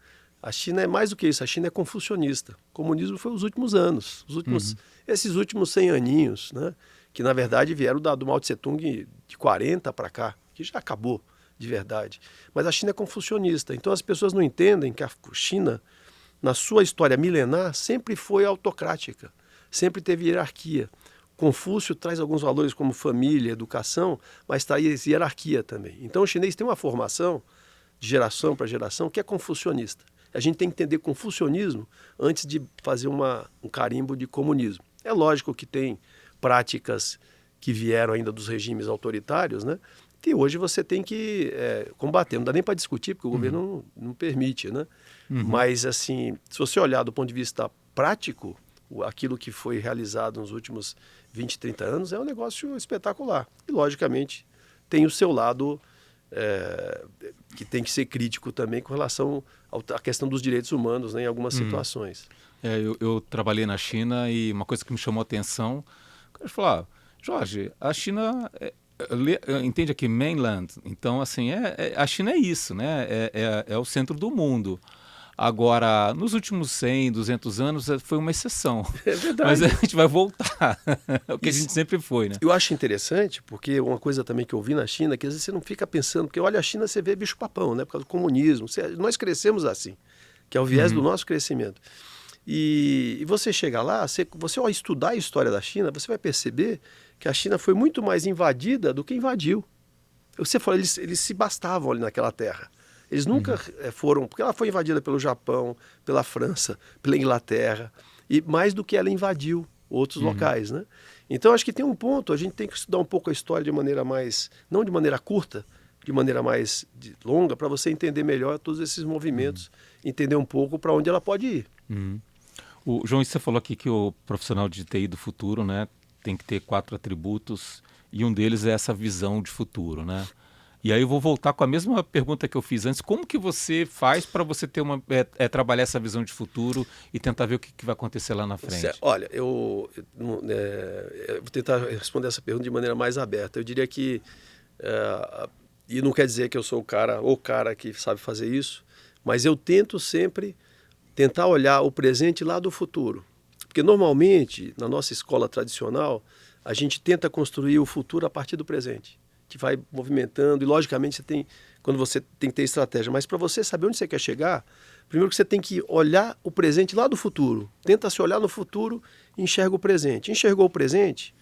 A China é mais do que isso, a China é confucionista. O comunismo foi os últimos anos, esses últimos 100 aninhos, né? Que na verdade vieram do Mao Tse Tung de 40 para cá, que já acabou de verdade. Mas a China é confucionista, então as pessoas não entendem que a China, na sua história milenar, sempre foi autocrática, sempre teve hierarquia. Confúcio traz alguns valores como família, educação, mas traz hierarquia também. Então o chinês tem uma formação de geração para geração que é confucionista. A gente tem que entender confucionismo antes de fazer um carimbo de comunismo. É lógico que tem práticas que vieram ainda dos regimes autoritários, né? Que hoje você tem que combater. Não dá nem para discutir, porque o governo não permite, né? Mas, assim, se você olhar do ponto de vista prático, aquilo que foi realizado nos últimos 20, 30 anos é um negócio espetacular. E, logicamente, tem o seu lado que tem que ser crítico também com relação à questão dos direitos humanos, né, em algumas situações. Eu trabalhei na China e uma coisa que me chamou a atenção, o cara falou, Jorge, a China entende aqui mainland, então assim, a China é isso, né? É o centro do mundo. Agora, nos últimos 100, 200 anos foi uma exceção. É verdade. Mas a gente vai voltar, o que a gente sempre foi, né? Eu acho interessante, porque uma coisa também que eu vi na China, que às vezes você não fica pensando, porque olha a China, você vê bicho-papão, né? Por causa do comunismo. Nós crescemos assim, que é o viés do nosso crescimento. E você chega lá, você ao estudar a história da China, você vai perceber que a China foi muito mais invadida do que invadiu. Você fala, eles se bastavam ali naquela terra. Eles nunca foram, porque ela foi invadida pelo Japão, pela França, pela Inglaterra, e mais do que ela invadiu outros locais, né? Então acho que tem um ponto, a gente tem que estudar um pouco a história de maneira mais, não de maneira curta, de maneira mais longa, para você entender melhor todos esses movimentos, entender um pouco para onde ela pode ir. O João, você falou aqui que o profissional de TI do futuro, né, tem que ter 4 atributos e um deles é essa visão de futuro, né? E aí eu vou voltar com a mesma pergunta que eu fiz antes. Como que você faz para você ter trabalhar essa visão de futuro e tentar ver o que vai acontecer lá na frente? Olha, eu vou tentar responder essa pergunta de maneira mais aberta. Eu diria que, e não quer dizer que eu sou o cara que sabe fazer isso, mas eu tento sempre tentar olhar o presente lá do futuro. Porque normalmente, na nossa escola tradicional, a gente tenta construir o futuro a partir do presente, que vai movimentando, e logicamente quando você tem que ter estratégia, mas para você saber onde você quer chegar, primeiro que você tem que olhar o presente lá do futuro, tenta se olhar no futuro e enxerga o presente. Enxergou o presente,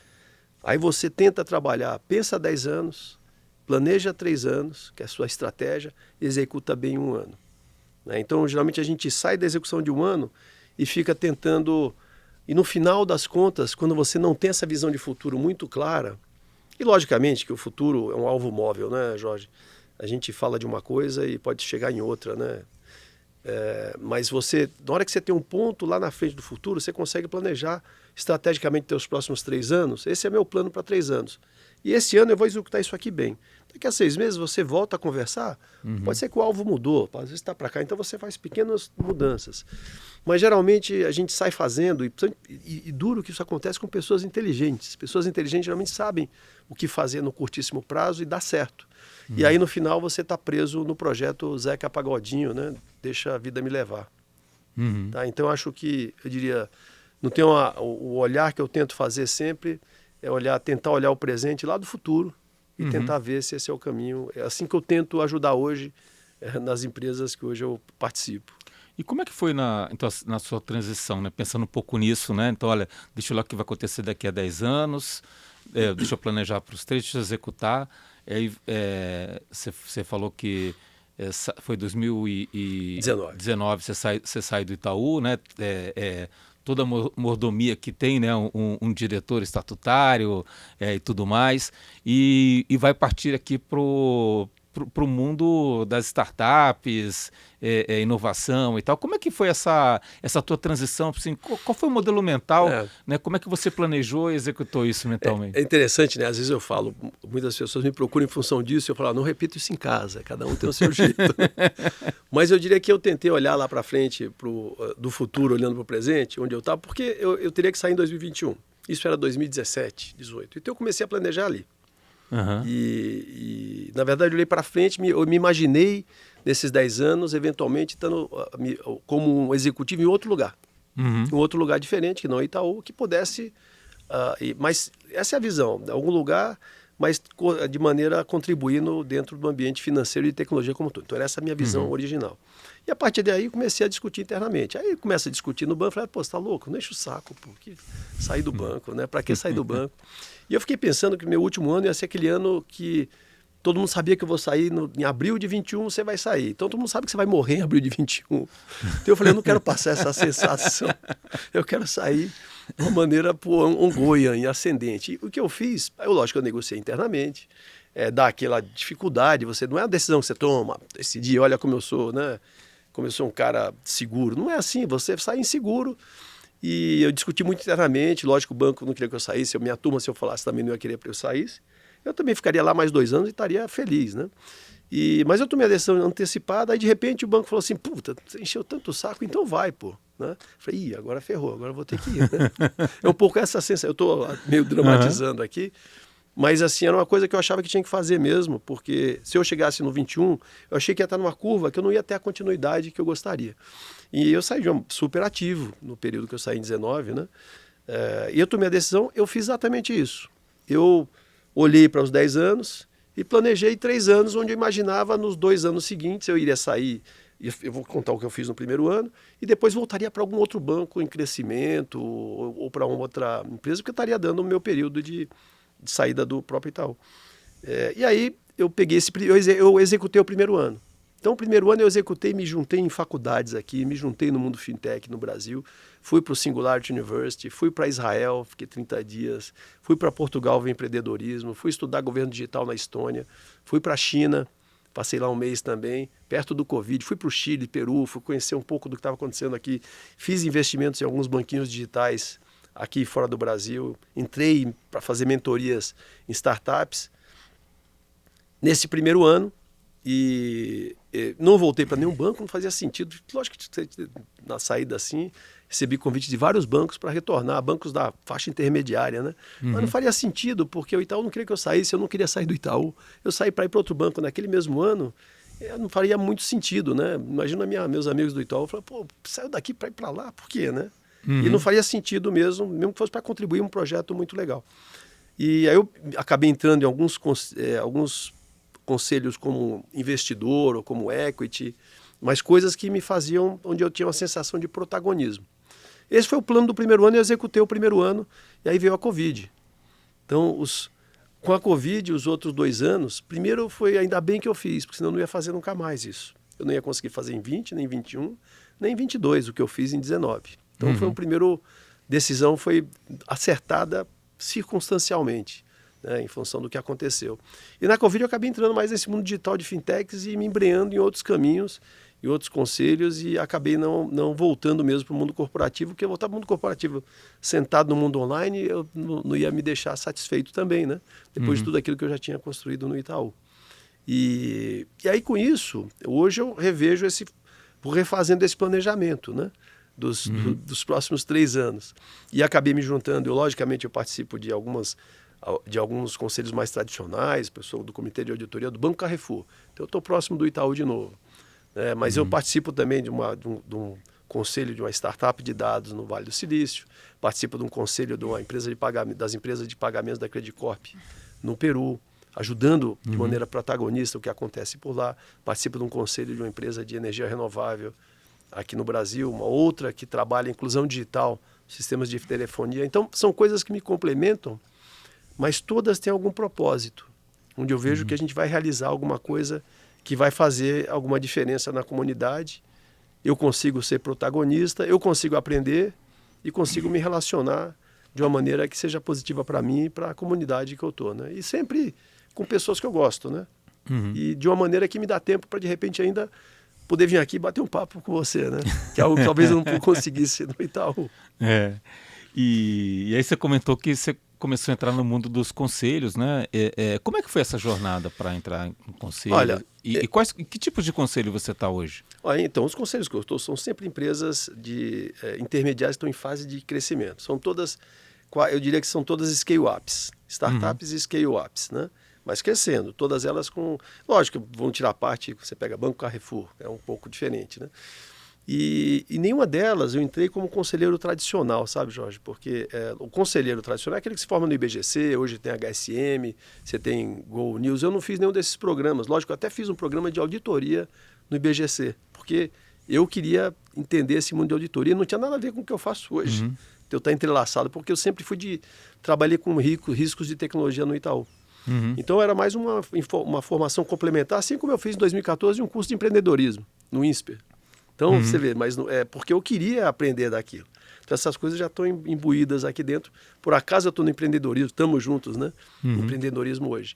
aí você tenta trabalhar, pensa 10 anos, planeja 3 anos, que é a sua estratégia, e executa bem 1 ano. Então, geralmente a gente sai da execução de 1 ano e fica tentando, e no final das contas, quando você não tem essa visão de futuro muito clara, e logicamente que o futuro é um alvo móvel, né, Jorge? A gente fala de uma coisa e pode chegar em outra, né? Mas na hora que você tem um ponto lá na frente do futuro, você consegue planejar estrategicamente os próximos 3 anos. Esse é meu plano para 3 anos. E esse ano eu vou executar isso aqui bem. Daqui a 6 meses você volta a conversar, pode ser que o alvo mudou, às vezes está para cá, então você faz pequenas mudanças. Mas geralmente a gente sai fazendo, e duro que isso acontece com pessoas inteligentes. Pessoas inteligentes geralmente sabem o que fazer no curtíssimo prazo e dá certo. E aí no final você está preso no projeto Zeca Pagodinho, né? Deixa a vida me levar. Tá? Então eu acho que, eu diria, não tem o olhar que eu tento fazer sempre, é tentar olhar o presente lá do futuro e tentar ver se esse é o caminho. É assim que eu tento ajudar hoje nas empresas que hoje eu participo. E como é que foi na sua transição, né? Pensando um pouco nisso, né? Então, olha, deixa eu olhar o que vai acontecer daqui a 10 anos, deixa eu planejar para os 3, deixa eu executar. Aí você falou que foi 2019, você sai do Itaú, né? Toda a mordomia que tem, né? Um diretor estatutário e tudo mais, e vai partir aqui para para o mundo das startups, inovação e tal. Como é que foi essa tua transição? Assim, qual foi o modelo mental? Né? Como é que você planejou e executou isso mentalmente? É interessante, né? Às vezes eu falo, muitas pessoas me procuram em função disso, eu falo, não repito isso em casa, cada um tem o seu jeito. Mas eu diria que eu tentei olhar lá para frente, do futuro, olhando para o presente, onde eu estava, porque eu teria que sair em 2021. Isso era 2017, 2018. Então eu comecei a planejar ali. Uhum. E na verdade, eu olhei para frente, eu me imaginei, nesses 10 anos, eventualmente, estando como um executivo em outro lugar. Uhum. Em outro lugar diferente, que não Itaú, que pudesse... mas essa é a visão, algum lugar, mas de maneira contribuindo dentro do ambiente financeiro e de tecnologia como todo. Então, essa é a minha visão original. E a partir daí, comecei a discutir internamente. Aí, começa a discutir no banco, falei, pô, você tá louco? Não enche o saco, pô, sair do banco, né? Para que sair do banco? E eu fiquei pensando que meu último ano ia ser aquele ano que todo mundo sabia que eu vou sair em abril de 21, você vai sair. Então, todo mundo sabe que você vai morrer em abril de 21. Então, eu falei, eu não quero passar essa sensação. Eu quero sair de uma maneira ongoing, ascendente. E o que eu fiz, lógico, eu negociei internamente, dá aquela dificuldade, não é a decisão que você toma, decidir, olha como eu sou, né? Como eu sou um cara seguro. Não é assim, você sai inseguro. E eu discuti muito internamente, lógico, o banco não queria que eu saísse, minha turma, se eu falasse, também não ia querer que eu saísse. Eu também ficaria lá mais 2 anos e estaria feliz, né? Mas eu tomei a decisão antecipada, aí de repente o banco falou assim, puta, você encheu tanto o saco, então vai, pô. Né? Falei, agora ferrou, agora eu vou ter que ir. Né? É um pouco essa sensação, eu estou meio dramatizando aqui, mas assim, era uma coisa que eu achava que tinha que fazer mesmo, porque se eu chegasse no 21, eu achei que ia estar numa curva que eu não ia ter a continuidade que eu gostaria. E eu saí de um super ativo no período que eu saí em 19, né? E eu tomei a decisão, eu fiz exatamente isso. Eu olhei para os 10 anos e planejei 3 anos, onde eu imaginava nos 2 anos seguintes eu iria sair, eu vou contar o que eu fiz no primeiro ano, e depois voltaria para algum outro banco em crescimento ou para uma outra empresa, porque eu estaria dando o meu período de saída do próprio Itaú. E aí eu peguei eu executei o primeiro ano. Então, o primeiro ano eu executei, me juntei em faculdades aqui, me juntei no mundo fintech no Brasil, fui para o Singularity University, fui para Israel, fiquei 30 dias, fui para Portugal ver empreendedorismo, fui estudar governo digital na Estônia, fui para a China, passei lá um mês também, perto do Covid, fui para o Chile, Peru, fui conhecer um pouco do que estava acontecendo aqui, fiz investimentos em alguns banquinhos digitais aqui fora do Brasil, entrei para fazer mentorias em startups. Nesse primeiro ano, e não voltei para nenhum banco, não fazia sentido. Lógico que na saída assim, recebi convite de vários bancos para retornar, bancos da faixa intermediária, né? Mas não faria sentido, porque o Itaú não queria que eu saísse, eu não queria sair do Itaú. Eu saí para ir para outro banco naquele mesmo ano, não faria muito sentido, né? Imagina meus amigos do Itaú, falaram, pô, saiu daqui para ir para lá, por quê, né? E não faria sentido mesmo que fosse para contribuir um projeto muito legal. E aí eu acabei entrando em alguns conselhos como investidor ou como equity, mas coisas que me faziam, onde eu tinha uma sensação de protagonismo. Esse foi o plano do primeiro ano, eu executei o primeiro ano, e aí veio a Covid. Então, com a Covid, os outros 2 anos, primeiro foi ainda bem que eu fiz, porque senão eu não ia fazer nunca mais isso. Eu não ia conseguir fazer em 20, nem em 21, nem em 22, o que eu fiz em 19. Então, foi uma primeira decisão, foi acertada circunstancialmente, né, em função do que aconteceu. E na Covid eu acabei entrando mais nesse mundo digital de fintechs e me embreando em outros caminhos, em outros conselhos, e acabei não voltando mesmo para o mundo corporativo, porque eu voltar para o mundo corporativo sentado no mundo online, eu não ia me deixar satisfeito também, né? Depois de tudo aquilo que eu já tinha construído no Itaú. E aí com isso, hoje eu revejo vou refazendo esse planejamento, né? Dos próximos 3 anos. E acabei me juntando, logicamente eu participo de alguns conselhos mais tradicionais, pessoa do Comitê de Auditoria do Banco Carrefour. Então eu estou próximo do Itaú de novo. Mas eu participo também de um conselho de uma startup de dados no Vale do Silício, participo de um conselho de uma empresa das empresas de pagamentos da Credit Corp no Peru, ajudando de maneira protagonista o que acontece por lá. Participo de um conselho de uma empresa de energia renovável aqui no Brasil, uma outra que trabalha em inclusão digital, sistemas de telefonia. Então, são coisas que me complementam, mas todas têm algum propósito, onde eu vejo que a gente vai realizar alguma coisa que vai fazer alguma diferença na comunidade. Eu consigo ser protagonista, eu consigo aprender e consigo me relacionar de uma maneira que seja positiva para mim e para a comunidade que eu estou, né? E sempre com pessoas que eu gosto, né? e de uma maneira que me dá tempo para, de repente, ainda poder vir aqui e bater um papo com você, né? Que é algo que talvez eu não conseguisse no Itaú. E aí você comentou que você começou a entrar no mundo dos conselhos, né? Como é que foi essa jornada para entrar no conselho? Olha, que tipo de conselho você está hoje? Olha, então, os conselhos que eu estou são sempre empresas intermediárias que estão em fase de crescimento. São todas, eu diria que são todas scale-ups, startups e scale-ups, né? Mas crescendo, todas elas com... Lógico, vão tirar parte, você pega Banco Carrefour, é um pouco diferente, né? E nenhuma delas eu entrei como conselheiro tradicional, sabe, Jorge? Porque o conselheiro tradicional é aquele que se forma no IBGC, hoje tem HSM, você tem Go News. Eu não fiz nenhum desses programas. Lógico, eu até fiz um programa de auditoria no IBGC, porque eu queria entender esse mundo de auditoria. Não tinha nada a ver com o que eu faço hoje. Eu estou entrelaçado, porque eu sempre trabalhei com riscos de tecnologia no Itaú. Então era mais uma formação complementar, assim como eu fiz em 2014 um curso de empreendedorismo no INSPER. Então, você vê, mas é porque eu queria aprender daquilo. Então, essas coisas já estão imbuídas aqui dentro. Por acaso eu estou no empreendedorismo, estamos juntos, né? No empreendedorismo hoje.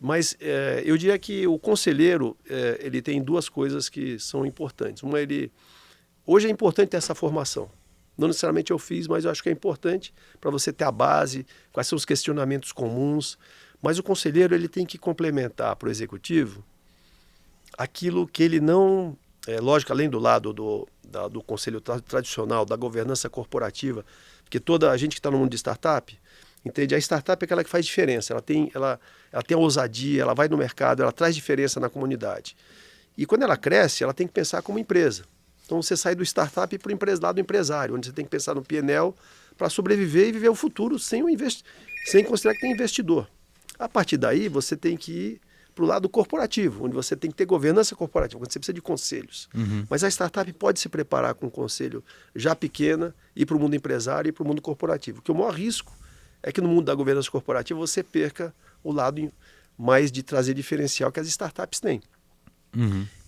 Mas eu diria que o conselheiro, ele tem duas coisas que são importantes. Uma, hoje é importante ter essa formação. Não necessariamente eu fiz, mas eu acho que é importante para você ter a base, quais são os questionamentos comuns. Mas o conselheiro, ele tem que complementar para o executivo aquilo que ele não... lógico, além do lado do conselho tradicional, da governança corporativa, porque toda a gente que está no mundo de startup, entende? A startup é aquela que faz diferença, ela tem a ousadia, ela vai no mercado, ela traz diferença na comunidade. E quando ela cresce, ela tem que pensar como empresa. Então você sai do startup para o lado empresário, onde você tem que pensar no P&L para sobreviver e viver o futuro sem considerar que tem investidor. A partir daí, você tem que ir para o lado corporativo, onde você tem que ter governança corporativa, onde você precisa de conselhos. Mas a startup pode se preparar com um conselho já pequena, ir para o mundo empresário e para o mundo corporativo. Porque o maior risco é que no mundo da governança corporativa você perca o lado mais de trazer diferencial que as startups têm.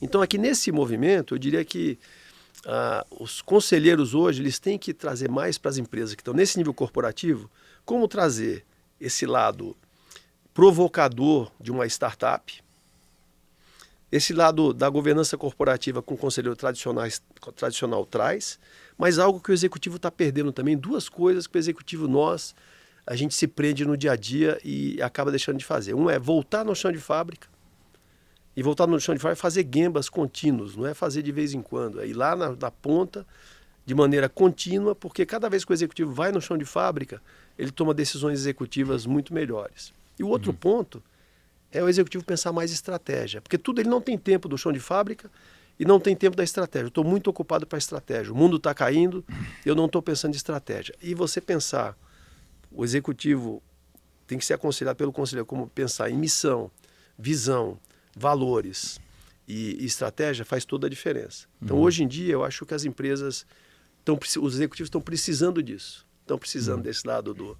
Então, aqui nesse movimento, eu diria que os conselheiros hoje eles têm que trazer mais para as empresas que estão nesse nível corporativo, como trazer esse lado provocador de uma startup, esse lado da governança corporativa com o conselheiro tradicional traz, mas algo que o executivo está perdendo também, duas coisas que o executivo a gente se prende no dia a dia e acaba deixando de fazer. Um é voltar no chão de fábrica, e voltar no chão de fábrica é fazer gambas contínuos, não é fazer de vez em quando, é ir lá na ponta de maneira contínua, porque cada vez que o executivo vai no chão de fábrica, ele toma decisões executivas muito melhores. E o outro ponto é o executivo pensar mais estratégia, porque tudo ele não tem tempo do chão de fábrica e não tem tempo da estratégia. Eu estou muito ocupado para a estratégia. O mundo está caindo, eu não estou pensando em estratégia. E você pensar, o executivo tem que ser aconselhado pelo conselheiro como pensar em missão, visão, valores e estratégia faz toda a diferença. Então, hoje em dia, eu acho que as empresas, os executivos estão precisando disso. Estão precisando desse lado do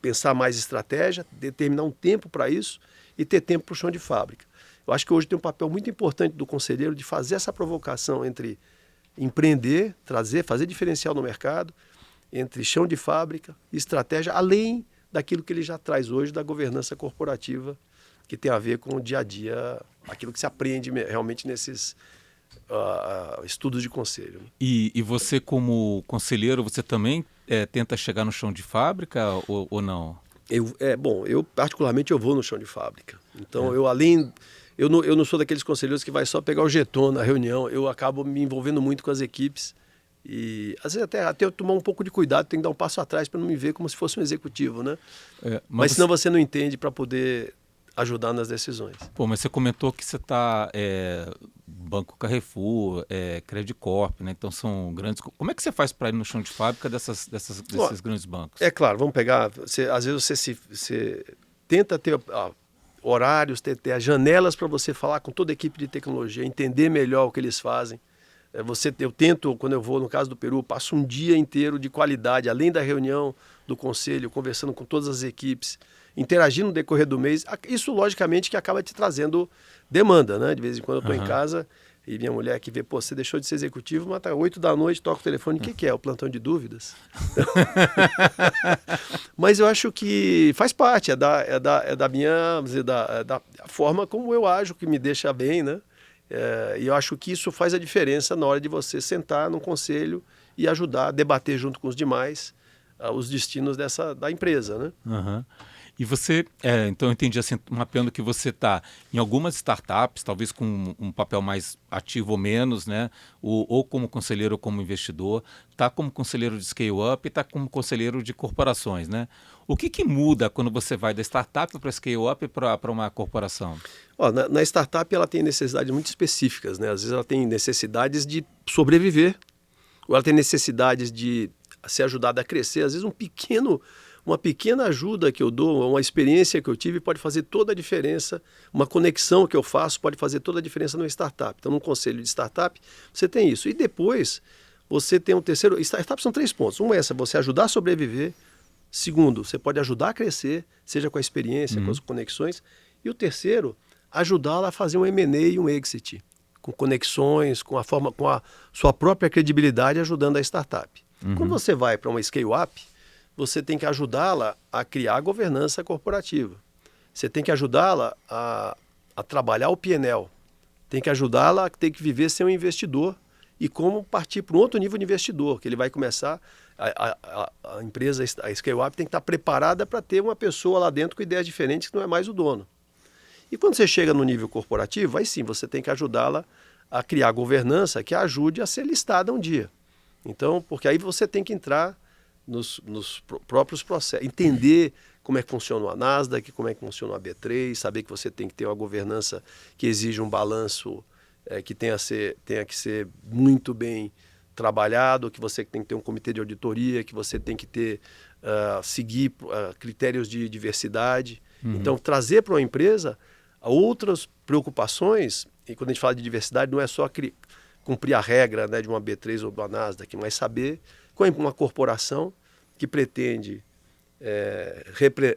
pensar mais estratégia, determinar um tempo para isso e ter tempo para o chão de fábrica. Eu acho que hoje tem um papel muito importante do conselheiro de fazer essa provocação entre empreender, fazer diferencial no mercado, entre chão de fábrica e estratégia, além daquilo que ele já traz hoje da governança corporativa, que tem a ver com o dia a dia, aquilo que se aprende realmente nesses estudos de conselho. E você, como conselheiro, você também tenta chegar no chão de fábrica ou não? Eu particularmente eu vou no chão de fábrica. Então eu não sou daqueles conselheiros que vai só pegar o jeton na reunião, eu acabo me envolvendo muito com as equipes e às vezes até eu tomar um pouco de cuidado, tenho que dar um passo atrás para não me ver como se fosse um executivo, né? Mas senão você não entende para poder ajudar nas decisões. Mas você comentou que você está Banco Carrefour, Credit Corp, né? Então são grandes... Como é que você faz para ir no chão de fábrica desses grandes bancos? É claro, vamos pegar... às vezes você tenta ter horários, ter as janelas para você falar com toda a equipe de tecnologia, entender melhor o que eles fazem. Eu tento, quando eu vou, no caso do Peru, passo um dia inteiro de qualidade, além da reunião do conselho, conversando com todas as equipes, interagindo no decorrer do mês. Isso, logicamente, que acaba te trazendo demanda, né? De vez em quando eu estou em casa, E minha mulher que vê, pô, você deixou de ser executivo, mas tá 8 da noite, toca o telefone, o que é? O plantão de dúvidas? Mas eu acho que faz parte, é da minha, vamos dizer, da forma como eu ajo, que me deixa bem, né? E eu acho que isso faz a diferença na hora de você sentar num conselho e ajudar, debater junto com os demais os destinos da empresa, né? Uhum. E você, então eu entendi assim, mapeando que você está em algumas startups, talvez com um papel mais ativo ou menos, né? Ou como conselheiro ou como investidor, está como conselheiro de scale-up e está como conselheiro de corporações, né? O que muda quando você vai da startup para scale-up e para uma corporação? Ó, na startup ela tem necessidades muito específicas, né? Às vezes ela tem necessidades de sobreviver, ou ela tem necessidades de ser ajudada a crescer. Às vezes uma pequena ajuda que eu dou, uma experiência que eu tive pode fazer toda a diferença, uma conexão que eu faço pode fazer toda a diferença numa startup. Então, num conselho de startup, você tem isso. E depois, você tem um terceiro... Startups são 3 pontos. Um é você ajudar a sobreviver. Segundo, você pode ajudar a crescer, seja com a experiência, com as conexões. E o terceiro, ajudá-la a fazer um M&A e um exit, com conexões, com a sua própria credibilidade, ajudando a startup. Quando você vai para uma scale-up, você tem que ajudá-la a criar a governança corporativa. Você tem que ajudá-la a trabalhar o P&L. Tem que ajudá-la a ter que viver ser um investidor e como partir para um outro nível de investidor, que ele vai começar... A empresa, a scale-up tem que estar preparada para ter uma pessoa lá dentro com ideias diferentes que não é mais o dono. E quando você chega no nível corporativo, aí sim, você tem que ajudá-la a criar governança que a ajude a ser listada um dia. Então, porque aí você tem que entrar nos próprios processos, entender como é que funciona a Nasdaq, como é que funciona a B3, saber que você tem que ter uma governança que exige um balanço que tenha que ser muito bem trabalhado, que você tem que ter um comitê de auditoria, que você tem que ter seguir critérios de diversidade. Então, trazer para uma empresa outras preocupações, e quando a gente fala de diversidade, não é só cumprir a regra, né, de uma B3 ou da Nasdaq, mas saber como uma corporação que pretende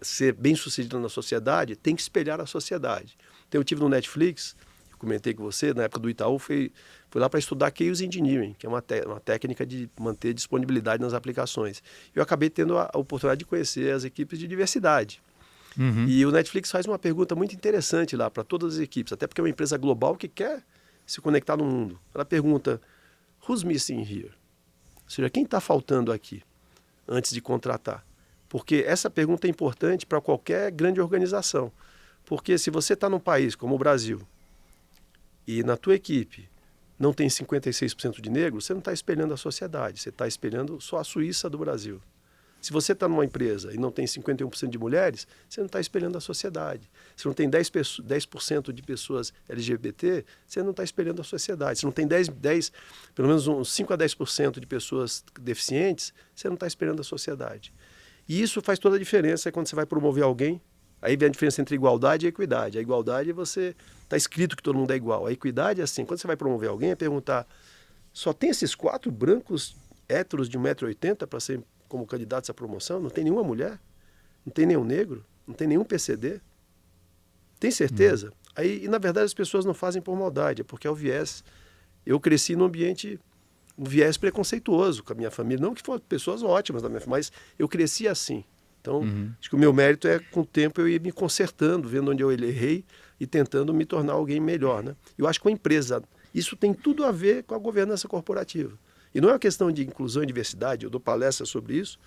ser bem sucedida na sociedade, tem que espelhar a sociedade. Então, eu tive no Netflix, eu comentei com você, na época do Itaú, fui lá para estudar Chaos Engineering, que é uma técnica de manter disponibilidade nas aplicações. Eu acabei tendo a oportunidade de conhecer as equipes de diversidade. E o Netflix faz uma pergunta muito interessante lá para todas as equipes, até porque é uma empresa global que quer se conectar no mundo. Ela pergunta, who's missing here? Ou seja, quem está faltando aqui antes de contratar? Porque essa pergunta é importante para qualquer grande organização. Porque se você está num país como o Brasil e na tua equipe não tem 56% de negros, você não está espelhando a sociedade, você está espelhando só a Suíça do Brasil. Se você está numa empresa e não tem 51% de mulheres, você não está espelhando a sociedade. Se não tem 10% de pessoas LGBT, você não está espelhando a sociedade. Se não tem pelo menos uns 5 a 10% de pessoas deficientes, você não está espelhando a sociedade. E isso faz toda a diferença quando você vai promover alguém. Aí vem a diferença entre igualdade e equidade. A igualdade está escrito que todo mundo é igual. A equidade é assim, quando você vai promover alguém, é perguntar, só tem esses 4 brancos héteros de 1,80 m para ser como candidatos à promoção? Não tem nenhuma mulher? Não tem nenhum negro? Não tem nenhum PCD? Tem certeza? Aí, e na verdade as pessoas não fazem por maldade, é porque é o viés. Eu cresci num ambiente, um viés preconceituoso com a minha família. Não que foram pessoas ótimas da minha família, mas eu cresci assim. Então, acho que o meu mérito é, com o tempo, eu ir me consertando, vendo onde eu errei e tentando me tornar alguém melhor, né? Eu acho que com a empresa, isso tem tudo a ver com a governança corporativa. E não é uma questão de inclusão e diversidade, eu dou palestra sobre isso.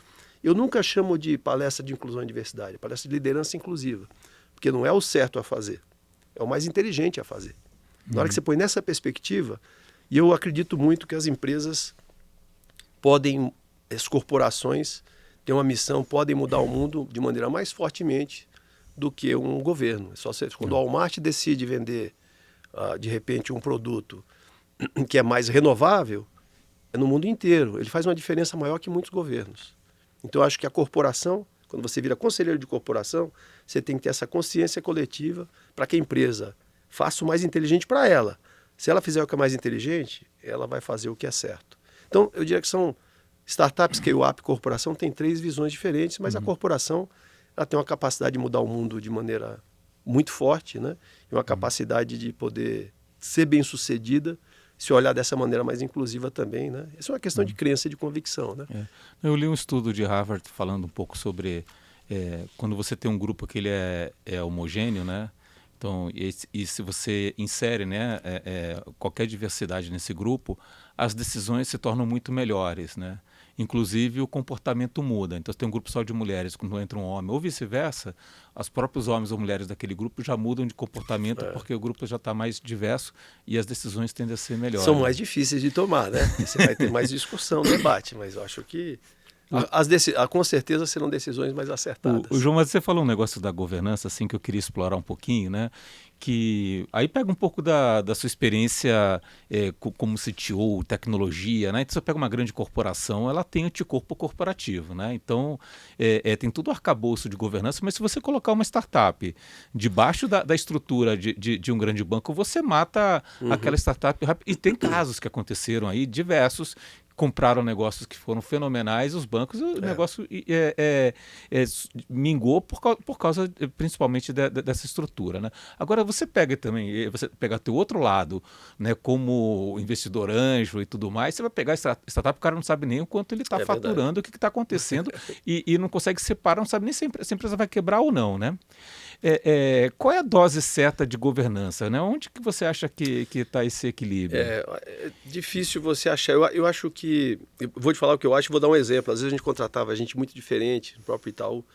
Eu nunca chamo de palestra de inclusão e diversidade, palestra de liderança inclusiva, porque não é o certo a fazer, é o mais inteligente a fazer. Na hora que você põe nessa perspectiva, e eu acredito muito que as empresas as corporações têm uma missão, podem mudar o mundo de maneira mais fortemente do que um governo. Quando o Walmart decide vender, de repente, um produto que é mais renovável, é no mundo inteiro. Ele faz uma diferença maior que muitos governos. Então, eu acho que a corporação, quando você vira conselheiro de corporação, você tem que ter essa consciência coletiva para que a empresa faça o mais inteligente para ela. Se ela fizer o que é mais inteligente, ela vai fazer o que é certo. Então, eu diria que são startups, scale-up, corporação, tem 3 visões diferentes, mas a corporação ela tem uma capacidade de mudar o mundo de maneira muito forte, né? E uma capacidade de poder ser bem-sucedida se olhar dessa maneira mais inclusiva também, né? Isso é uma questão de crença e de convicção, né? Eu li um estudo de Harvard falando um pouco sobre quando você tem um grupo que ele é homogêneo, né? Então, e se você insere, né, qualquer diversidade nesse grupo, as decisões se tornam muito melhores, né? Inclusive o comportamento muda. Então, se tem um grupo só de mulheres, quando entra um homem, ou vice-versa, os próprios homens ou mulheres daquele grupo já mudam de comportamento porque o grupo já está mais diverso e as decisões tendem a ser melhores. São mais difíceis de tomar, né? Você vai ter mais discussão, debate, mas eu acho que com certeza serão decisões mais acertadas. O João, mas você falou um negócio da governança, assim, que eu queria explorar um pouquinho, né? Que aí pega um pouco da sua experiência como CTO, tecnologia, né? Então você pega uma grande corporação, ela tem anticorpo corporativo, né? Então tem todo o arcabouço de governança, mas se você colocar uma startup debaixo da estrutura de um grande banco, você mata aquela startup rápido. E tem casos que aconteceram aí, diversos, compraram negócios que foram fenomenais, os bancos, o negócio mingou por causa principalmente dessa estrutura, né? Agora você pega também, você pega teu outro lado, né, como investidor anjo e tudo mais, você vai pegar a startup, o cara não sabe nem o quanto ele está faturando, o que está acontecendo e não consegue separar, não sabe nem se a empresa vai quebrar ou não, né? Qual é a dose certa de governança, né? Onde que você acha que está esse equilíbrio? É difícil você achar. Eu acho que... Eu vou te falar o que eu acho e vou dar um exemplo. Às vezes a gente contratava gente muito diferente, no próprio Itaú,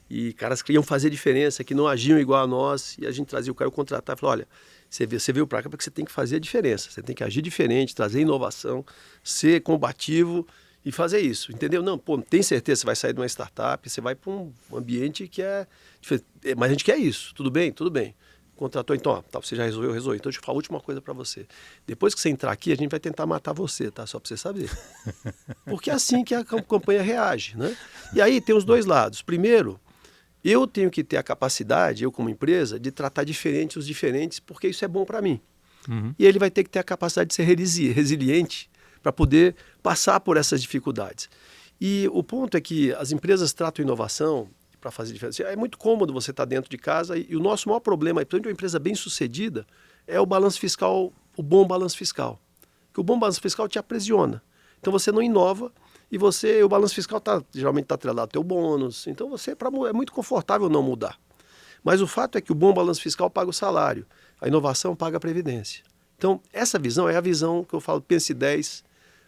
e caras queriam fazer diferença, que não agiam igual a nós, e a gente trazia o cara, eu contratava e falava, olha, você veio para cá porque você tem que fazer a diferença, você tem que agir diferente, trazer inovação, ser combativo e fazer isso, entendeu? Não, pô, tem certeza que você vai sair de uma startup, você vai para um ambiente que é diferente, mas a gente quer isso, tudo bem? Tudo bem. Contratou, então, ó, tá, você já resolveu. Então deixa eu falar a última coisa para você. Depois que você entrar aqui, a gente vai tentar matar você, tá? Só para você saber. Porque é assim que a campanha reage, né? E aí tem os dois lados. Primeiro, eu tenho que ter a capacidade, eu como empresa, de tratar diferente os diferentes, porque isso é bom para mim. E ele vai ter que ter a capacidade de ser resiliente para poder passar por essas dificuldades. E o ponto é que as empresas tratam inovação para fazer diferença. É muito cômodo você estar dentro de casa e o nosso maior problema, principalmente uma empresa bem sucedida, é o balanço fiscal, o bom balanço fiscal. Porque o bom balanço fiscal te aprisiona. Então você não inova e o balanço fiscal geralmente está atrelado ao teu bônus. Então é muito confortável não mudar. Mas o fato é que o bom balanço fiscal paga o salário, a inovação paga a previdência. Então essa visão é a visão que eu falo, pense 10,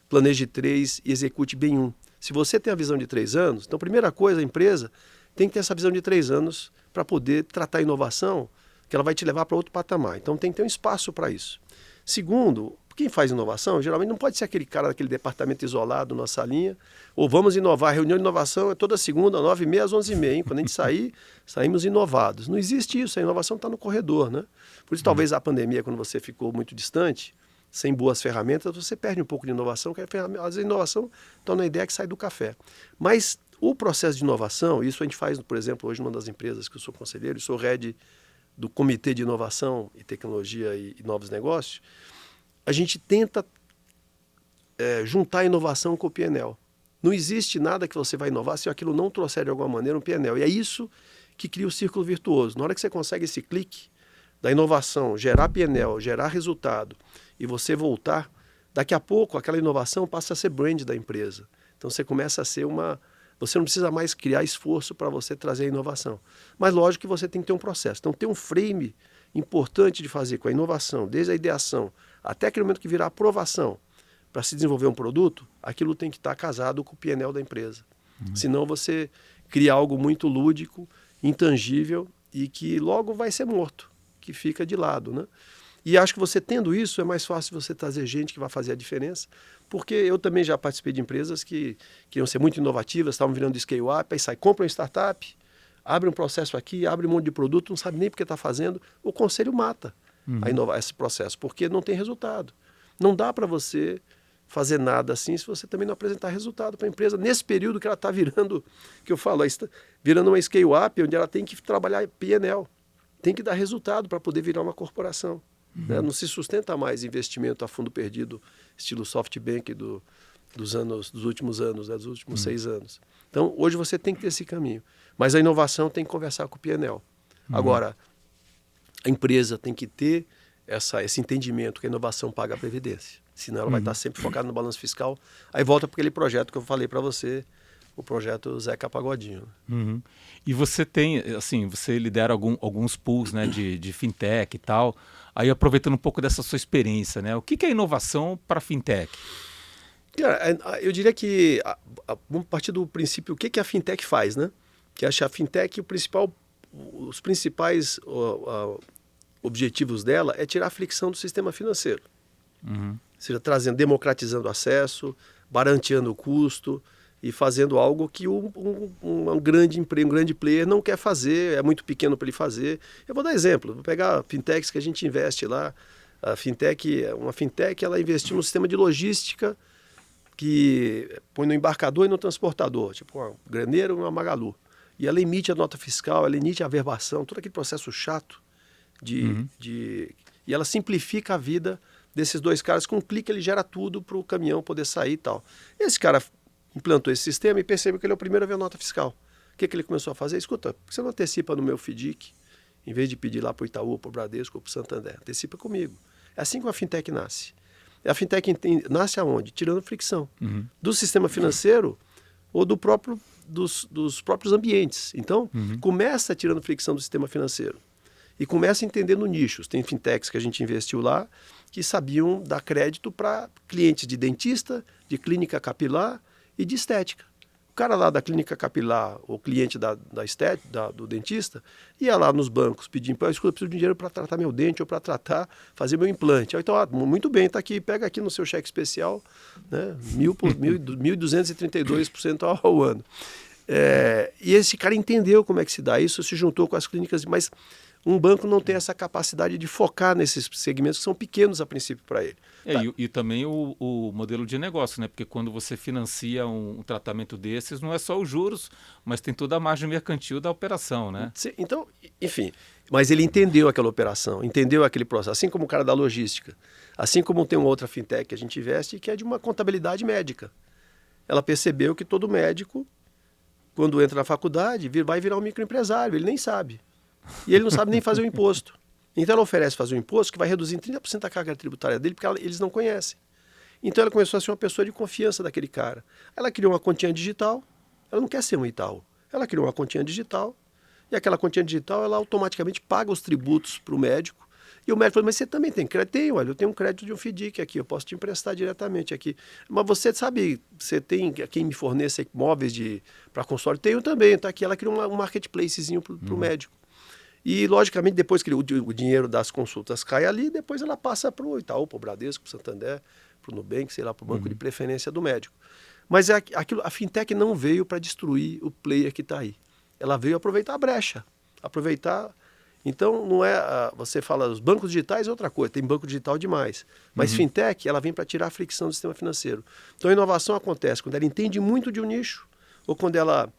planeje 3 e execute bem 1. Se você tem a visão de 3 anos, então a primeira coisa, a empresa tem que ter essa visão de 3 anos para poder tratar a inovação, que ela vai te levar para outro patamar. Então tem que ter um espaço para isso. Segundo, quem faz inovação geralmente não pode ser aquele cara daquele departamento isolado na salinha, ou vamos inovar, a reunião de inovação é toda segunda, 9h30 às 11h30, hein? Quando a gente sair, saímos inovados. Não existe isso, a inovação está no corredor, né? Por isso talvez a pandemia, quando você ficou muito distante, sem boas ferramentas, você perde um pouco de inovação, porque às vezes a inovação está na ideia que sai do café. Mas o processo de inovação, isso a gente faz, por exemplo, hoje numa das empresas que eu sou conselheiro, sou head do Comitê de Inovação e Tecnologia e Novos Negócios, a gente tenta juntar a inovação com o PNL. Não existe nada que você vai inovar se aquilo não trouxer de alguma maneira um PNL. E é isso que cria o círculo virtuoso. Na hora que você consegue esse clique da inovação, gerar PNL, gerar resultado e você voltar, daqui a pouco aquela inovação passa a ser brand da empresa. Então você começa a ser você não precisa mais criar esforço para você trazer a inovação. Mas lógico que você tem que ter um processo. Então tem um frame importante de fazer com a inovação, desde a ideação até aquele momento que virar aprovação para se desenvolver um produto, aquilo tem que estar casado com o PNL da empresa. Senão você cria algo muito lúdico, intangível e que logo vai ser morto, que fica de lado, né? E acho que você tendo isso, é mais fácil você trazer gente que vai fazer a diferença, porque eu também já participei de empresas que queriam ser muito inovativas, estavam virando scale-up, aí compra uma startup, abre um processo aqui, abre um monte de produto, não sabe nem porque está fazendo, o conselho mata esse processo, porque não tem resultado. Não dá para você fazer nada assim se você também não apresentar resultado para a empresa, nesse período que ela está virando, que eu falo, virando uma scale-up, onde ela tem que trabalhar PNL, tem que dar resultado para poder virar uma corporação. Né? Não se sustenta mais investimento a fundo perdido, estilo SoftBank dos últimos anos, né? Dos últimos 6 anos. Então, hoje você tem que ter esse caminho. Mas a inovação tem que conversar com o PNL. Agora, a empresa tem que ter esse entendimento que a inovação paga a previdência. Senão ela vai estar sempre focada no balanço fiscal. Aí volta para aquele projeto que eu falei para você, o projeto Zeca Pagodinho. Uhum. E você tem, assim, você lidera alguns pools, né, de fintech e tal. Aí aproveitando um pouco dessa sua experiência, né? O que é inovação para fintech? Cara, eu diria que vamos partir do princípio, o que a fintech faz, né? Que acho que a fintech, os principais objetivos dela é tirar a fricção do sistema financeiro. Uhum. Ou seja, democratizando o acesso, barateando o custo e fazendo algo que um grande emprego, um grande player não quer fazer, é muito pequeno para ele fazer. Eu vou dar exemplo, vou pegar fintechs que a gente investe lá. Uma fintech, ela investiu num sistema de logística que põe no embarcador e no transportador, tipo uma Graneiro e uma Magalu. E ela emite a nota fiscal, ela emite a averbação, todo aquele processo chato e ela simplifica a vida desses dois caras. Com um clique ele gera tudo para o caminhão poder sair e tal. Esse cara implantou esse sistema e percebeu que ele é o primeiro a ver a nota fiscal. O que ele começou a fazer? Escuta, por que você não antecipa no meu FDIC, em vez de pedir lá para o Itaú, para o Bradesco ou para o Santander? Antecipa comigo. É assim que a fintech nasce. A fintech nasce aonde? Tirando fricção do sistema financeiro ou dos próprios ambientes. Então, começa tirando fricção do sistema financeiro e começa entendendo nichos. Tem fintechs que a gente investiu lá que sabiam dar crédito para clientes de dentista, de clínica capilar e de estética. O cara lá da clínica capilar, o cliente do dentista, ia lá nos bancos pedir, eu preciso de dinheiro para tratar meu dente ou para fazer meu implante. Então, muito bem, está aqui, pega aqui no seu cheque especial, né, 1.232% ao ano. E esse cara entendeu como é que se dá isso, se juntou com as clínicas, mas um banco não tem essa capacidade de focar nesses segmentos que são pequenos a princípio para ele. E também o modelo de negócio, né? Porque quando você financia um tratamento desses, não é só os juros, mas tem toda a margem mercantil da operação, né? Então, enfim, mas ele entendeu aquela operação, entendeu aquele processo, assim como o cara da logística, assim como tem uma outra fintech que a gente investe que é de uma contabilidade médica. Ela percebeu que todo médico, quando entra na faculdade, vai virar um microempresário, ele nem sabe. E ele não sabe nem fazer o imposto. Então ela oferece fazer um imposto que vai reduzir em 30% a carga tributária dele, porque eles não conhecem. Então ela começou a ser uma pessoa de confiança daquele cara. Ela criou uma continha digital, ela não quer ser um Itaú. Ela criou uma continha digital, e aquela continha digital ela automaticamente paga os tributos para o médico. E o médico falou, mas você também tem crédito? Tenho, olha, eu tenho um crédito de um FDIC aqui, eu posso te emprestar diretamente aqui. Mas você sabe, você tem quem me fornece móveis para consórcio? Tenho também, tá aqui. Ela criou um marketplacezinho para o médico. E, logicamente, depois que o dinheiro das consultas cai ali, depois ela passa para o Itaú, para o Bradesco, para o Santander, para o Nubank, sei lá, para o banco de preferência do médico. Mas a fintech não veio para destruir o player que está aí. Ela veio aproveitar a brecha. Então, não é... Você fala, os bancos digitais é outra coisa, tem banco digital demais. Mas fintech, ela vem para tirar a fricção do sistema financeiro. Então, a inovação acontece quando ela entende muito de um nicho, ou quando ela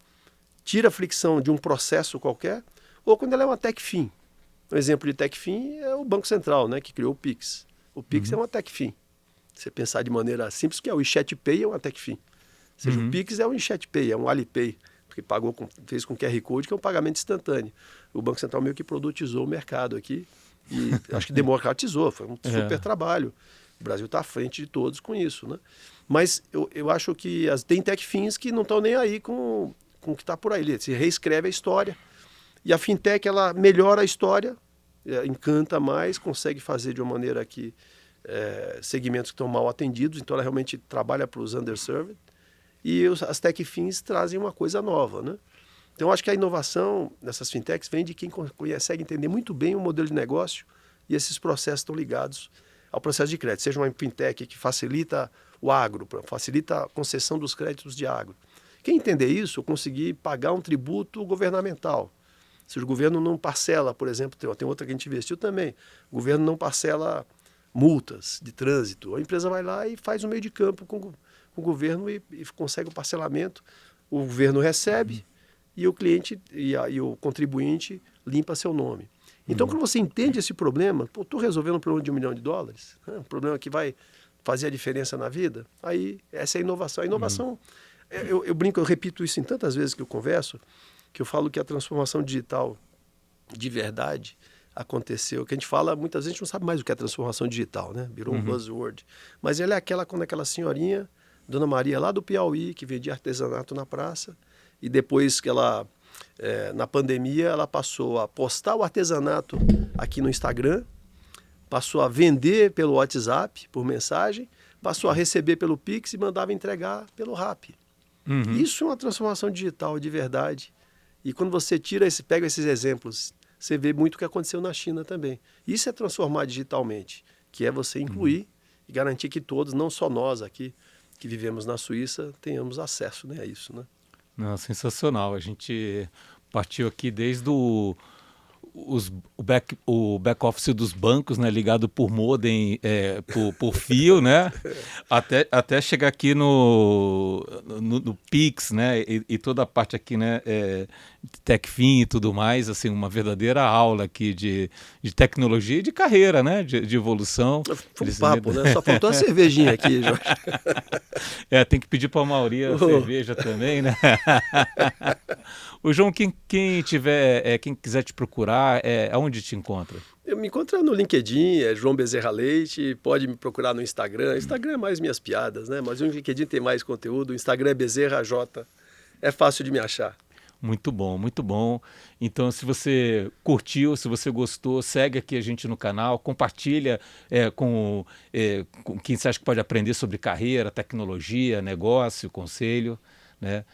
tira a fricção de um processo qualquer, ou quando ela é uma tech-fin. Um exemplo de tech-fin é o Banco Central, né, que criou o Pix. O Pix é uma tech-fin. Você pensar de maneira simples, que é o WeChat Pay é uma tech-fin. Ou seja, o Pix é um WeChat Pay, é um Alipay, porque fez com QR Code, que é um pagamento instantâneo. O Banco Central meio que produtizou o mercado aqui e acho que democratizou, foi um super trabalho. O Brasil está à frente de todos com isso, né? Mas eu acho que tem tech-fins que não estão nem aí com o que está por aí. Ele se reescreve a história. E a fintech, ela melhora a história, encanta mais, consegue fazer de uma maneira que segmentos que estão mal atendidos, então ela realmente trabalha para os underserved, e as tech-fins trazem uma coisa nova, né? Então, eu acho que a inovação dessas fintechs vem de quem consegue entender muito bem o modelo de negócio e esses processos estão ligados ao processo de crédito. Seja uma fintech que facilita o agro, facilita a concessão dos créditos de agro. Quem entender isso, conseguir pagar um tributo governamental. Se o governo não parcela, por exemplo, tem outra que a gente investiu também, o governo não parcela multas de trânsito, a empresa vai lá e faz um meio de campo com o governo e consegue o parcelamento, o governo recebe e o cliente e o contribuinte limpa seu nome. Então, quando você entende esse problema, estou resolvendo um problema de $1 milhão, né, um problema que vai fazer a diferença na vida, aí essa é a inovação. A inovação, eu brinco, eu repito isso em tantas vezes que eu converso, que eu falo que a transformação digital de verdade aconteceu, que a gente fala, muitas vezes a gente não sabe mais o que é transformação digital, né? Virou um buzzword. Mas ela é quando aquela senhorinha, Dona Maria, lá do Piauí, que vendia artesanato na praça, e depois que ela, na pandemia, ela passou a postar o artesanato aqui no Instagram, passou a vender pelo WhatsApp, por mensagem, passou a receber pelo Pix e mandava entregar pelo Rappi. Isso é uma transformação digital de verdade. E quando você pega esses exemplos, você vê muito o que aconteceu na China também. Isso é transformar digitalmente, que é você incluir e garantir que todos, não só nós aqui, que vivemos na Suíça, tenhamos acesso, né, a isso, né? Não, sensacional. A gente partiu aqui desde o back office dos bancos, né, ligado por modem, por fio, né, até chegar aqui no Pix, né, e toda a parte aqui, né, TechFin e tudo mais, assim, uma verdadeira aula aqui de tecnologia e de carreira, né, de evolução. Foi um papo, né? Só faltou uma cervejinha aqui, Jorge. Tem que pedir para a Mauri a cerveja também, né? O João, quem quiser te procurar, aonde te encontra? Eu me encontro no LinkedIn, João Bezerra Leite, pode me procurar no Instagram. Instagram é mais minhas piadas, né? Mas o LinkedIn tem mais conteúdo, o Instagram é Bezerra J. É fácil de me achar. Muito bom, muito bom. Então, se você curtiu, se você gostou, segue aqui a gente no canal, compartilha com quem você acha que pode aprender sobre carreira, tecnologia, negócio, conselho, né?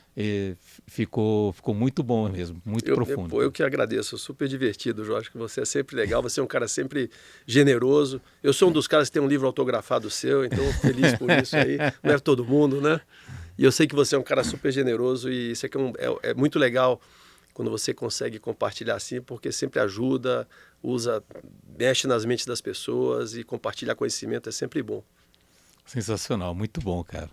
Ficou muito bom mesmo, muito profundo. Eu que agradeço, super divertido, Jorge, que você é sempre legal, você é um cara sempre generoso. Eu sou um dos caras que tem um livro autografado seu, então feliz por isso aí. Não é todo mundo, né? E eu sei que você é um cara super generoso e isso aqui é muito legal quando você consegue compartilhar assim, porque sempre ajuda, mexe nas mentes das pessoas e compartilhar conhecimento é sempre bom. Sensacional, muito bom, cara.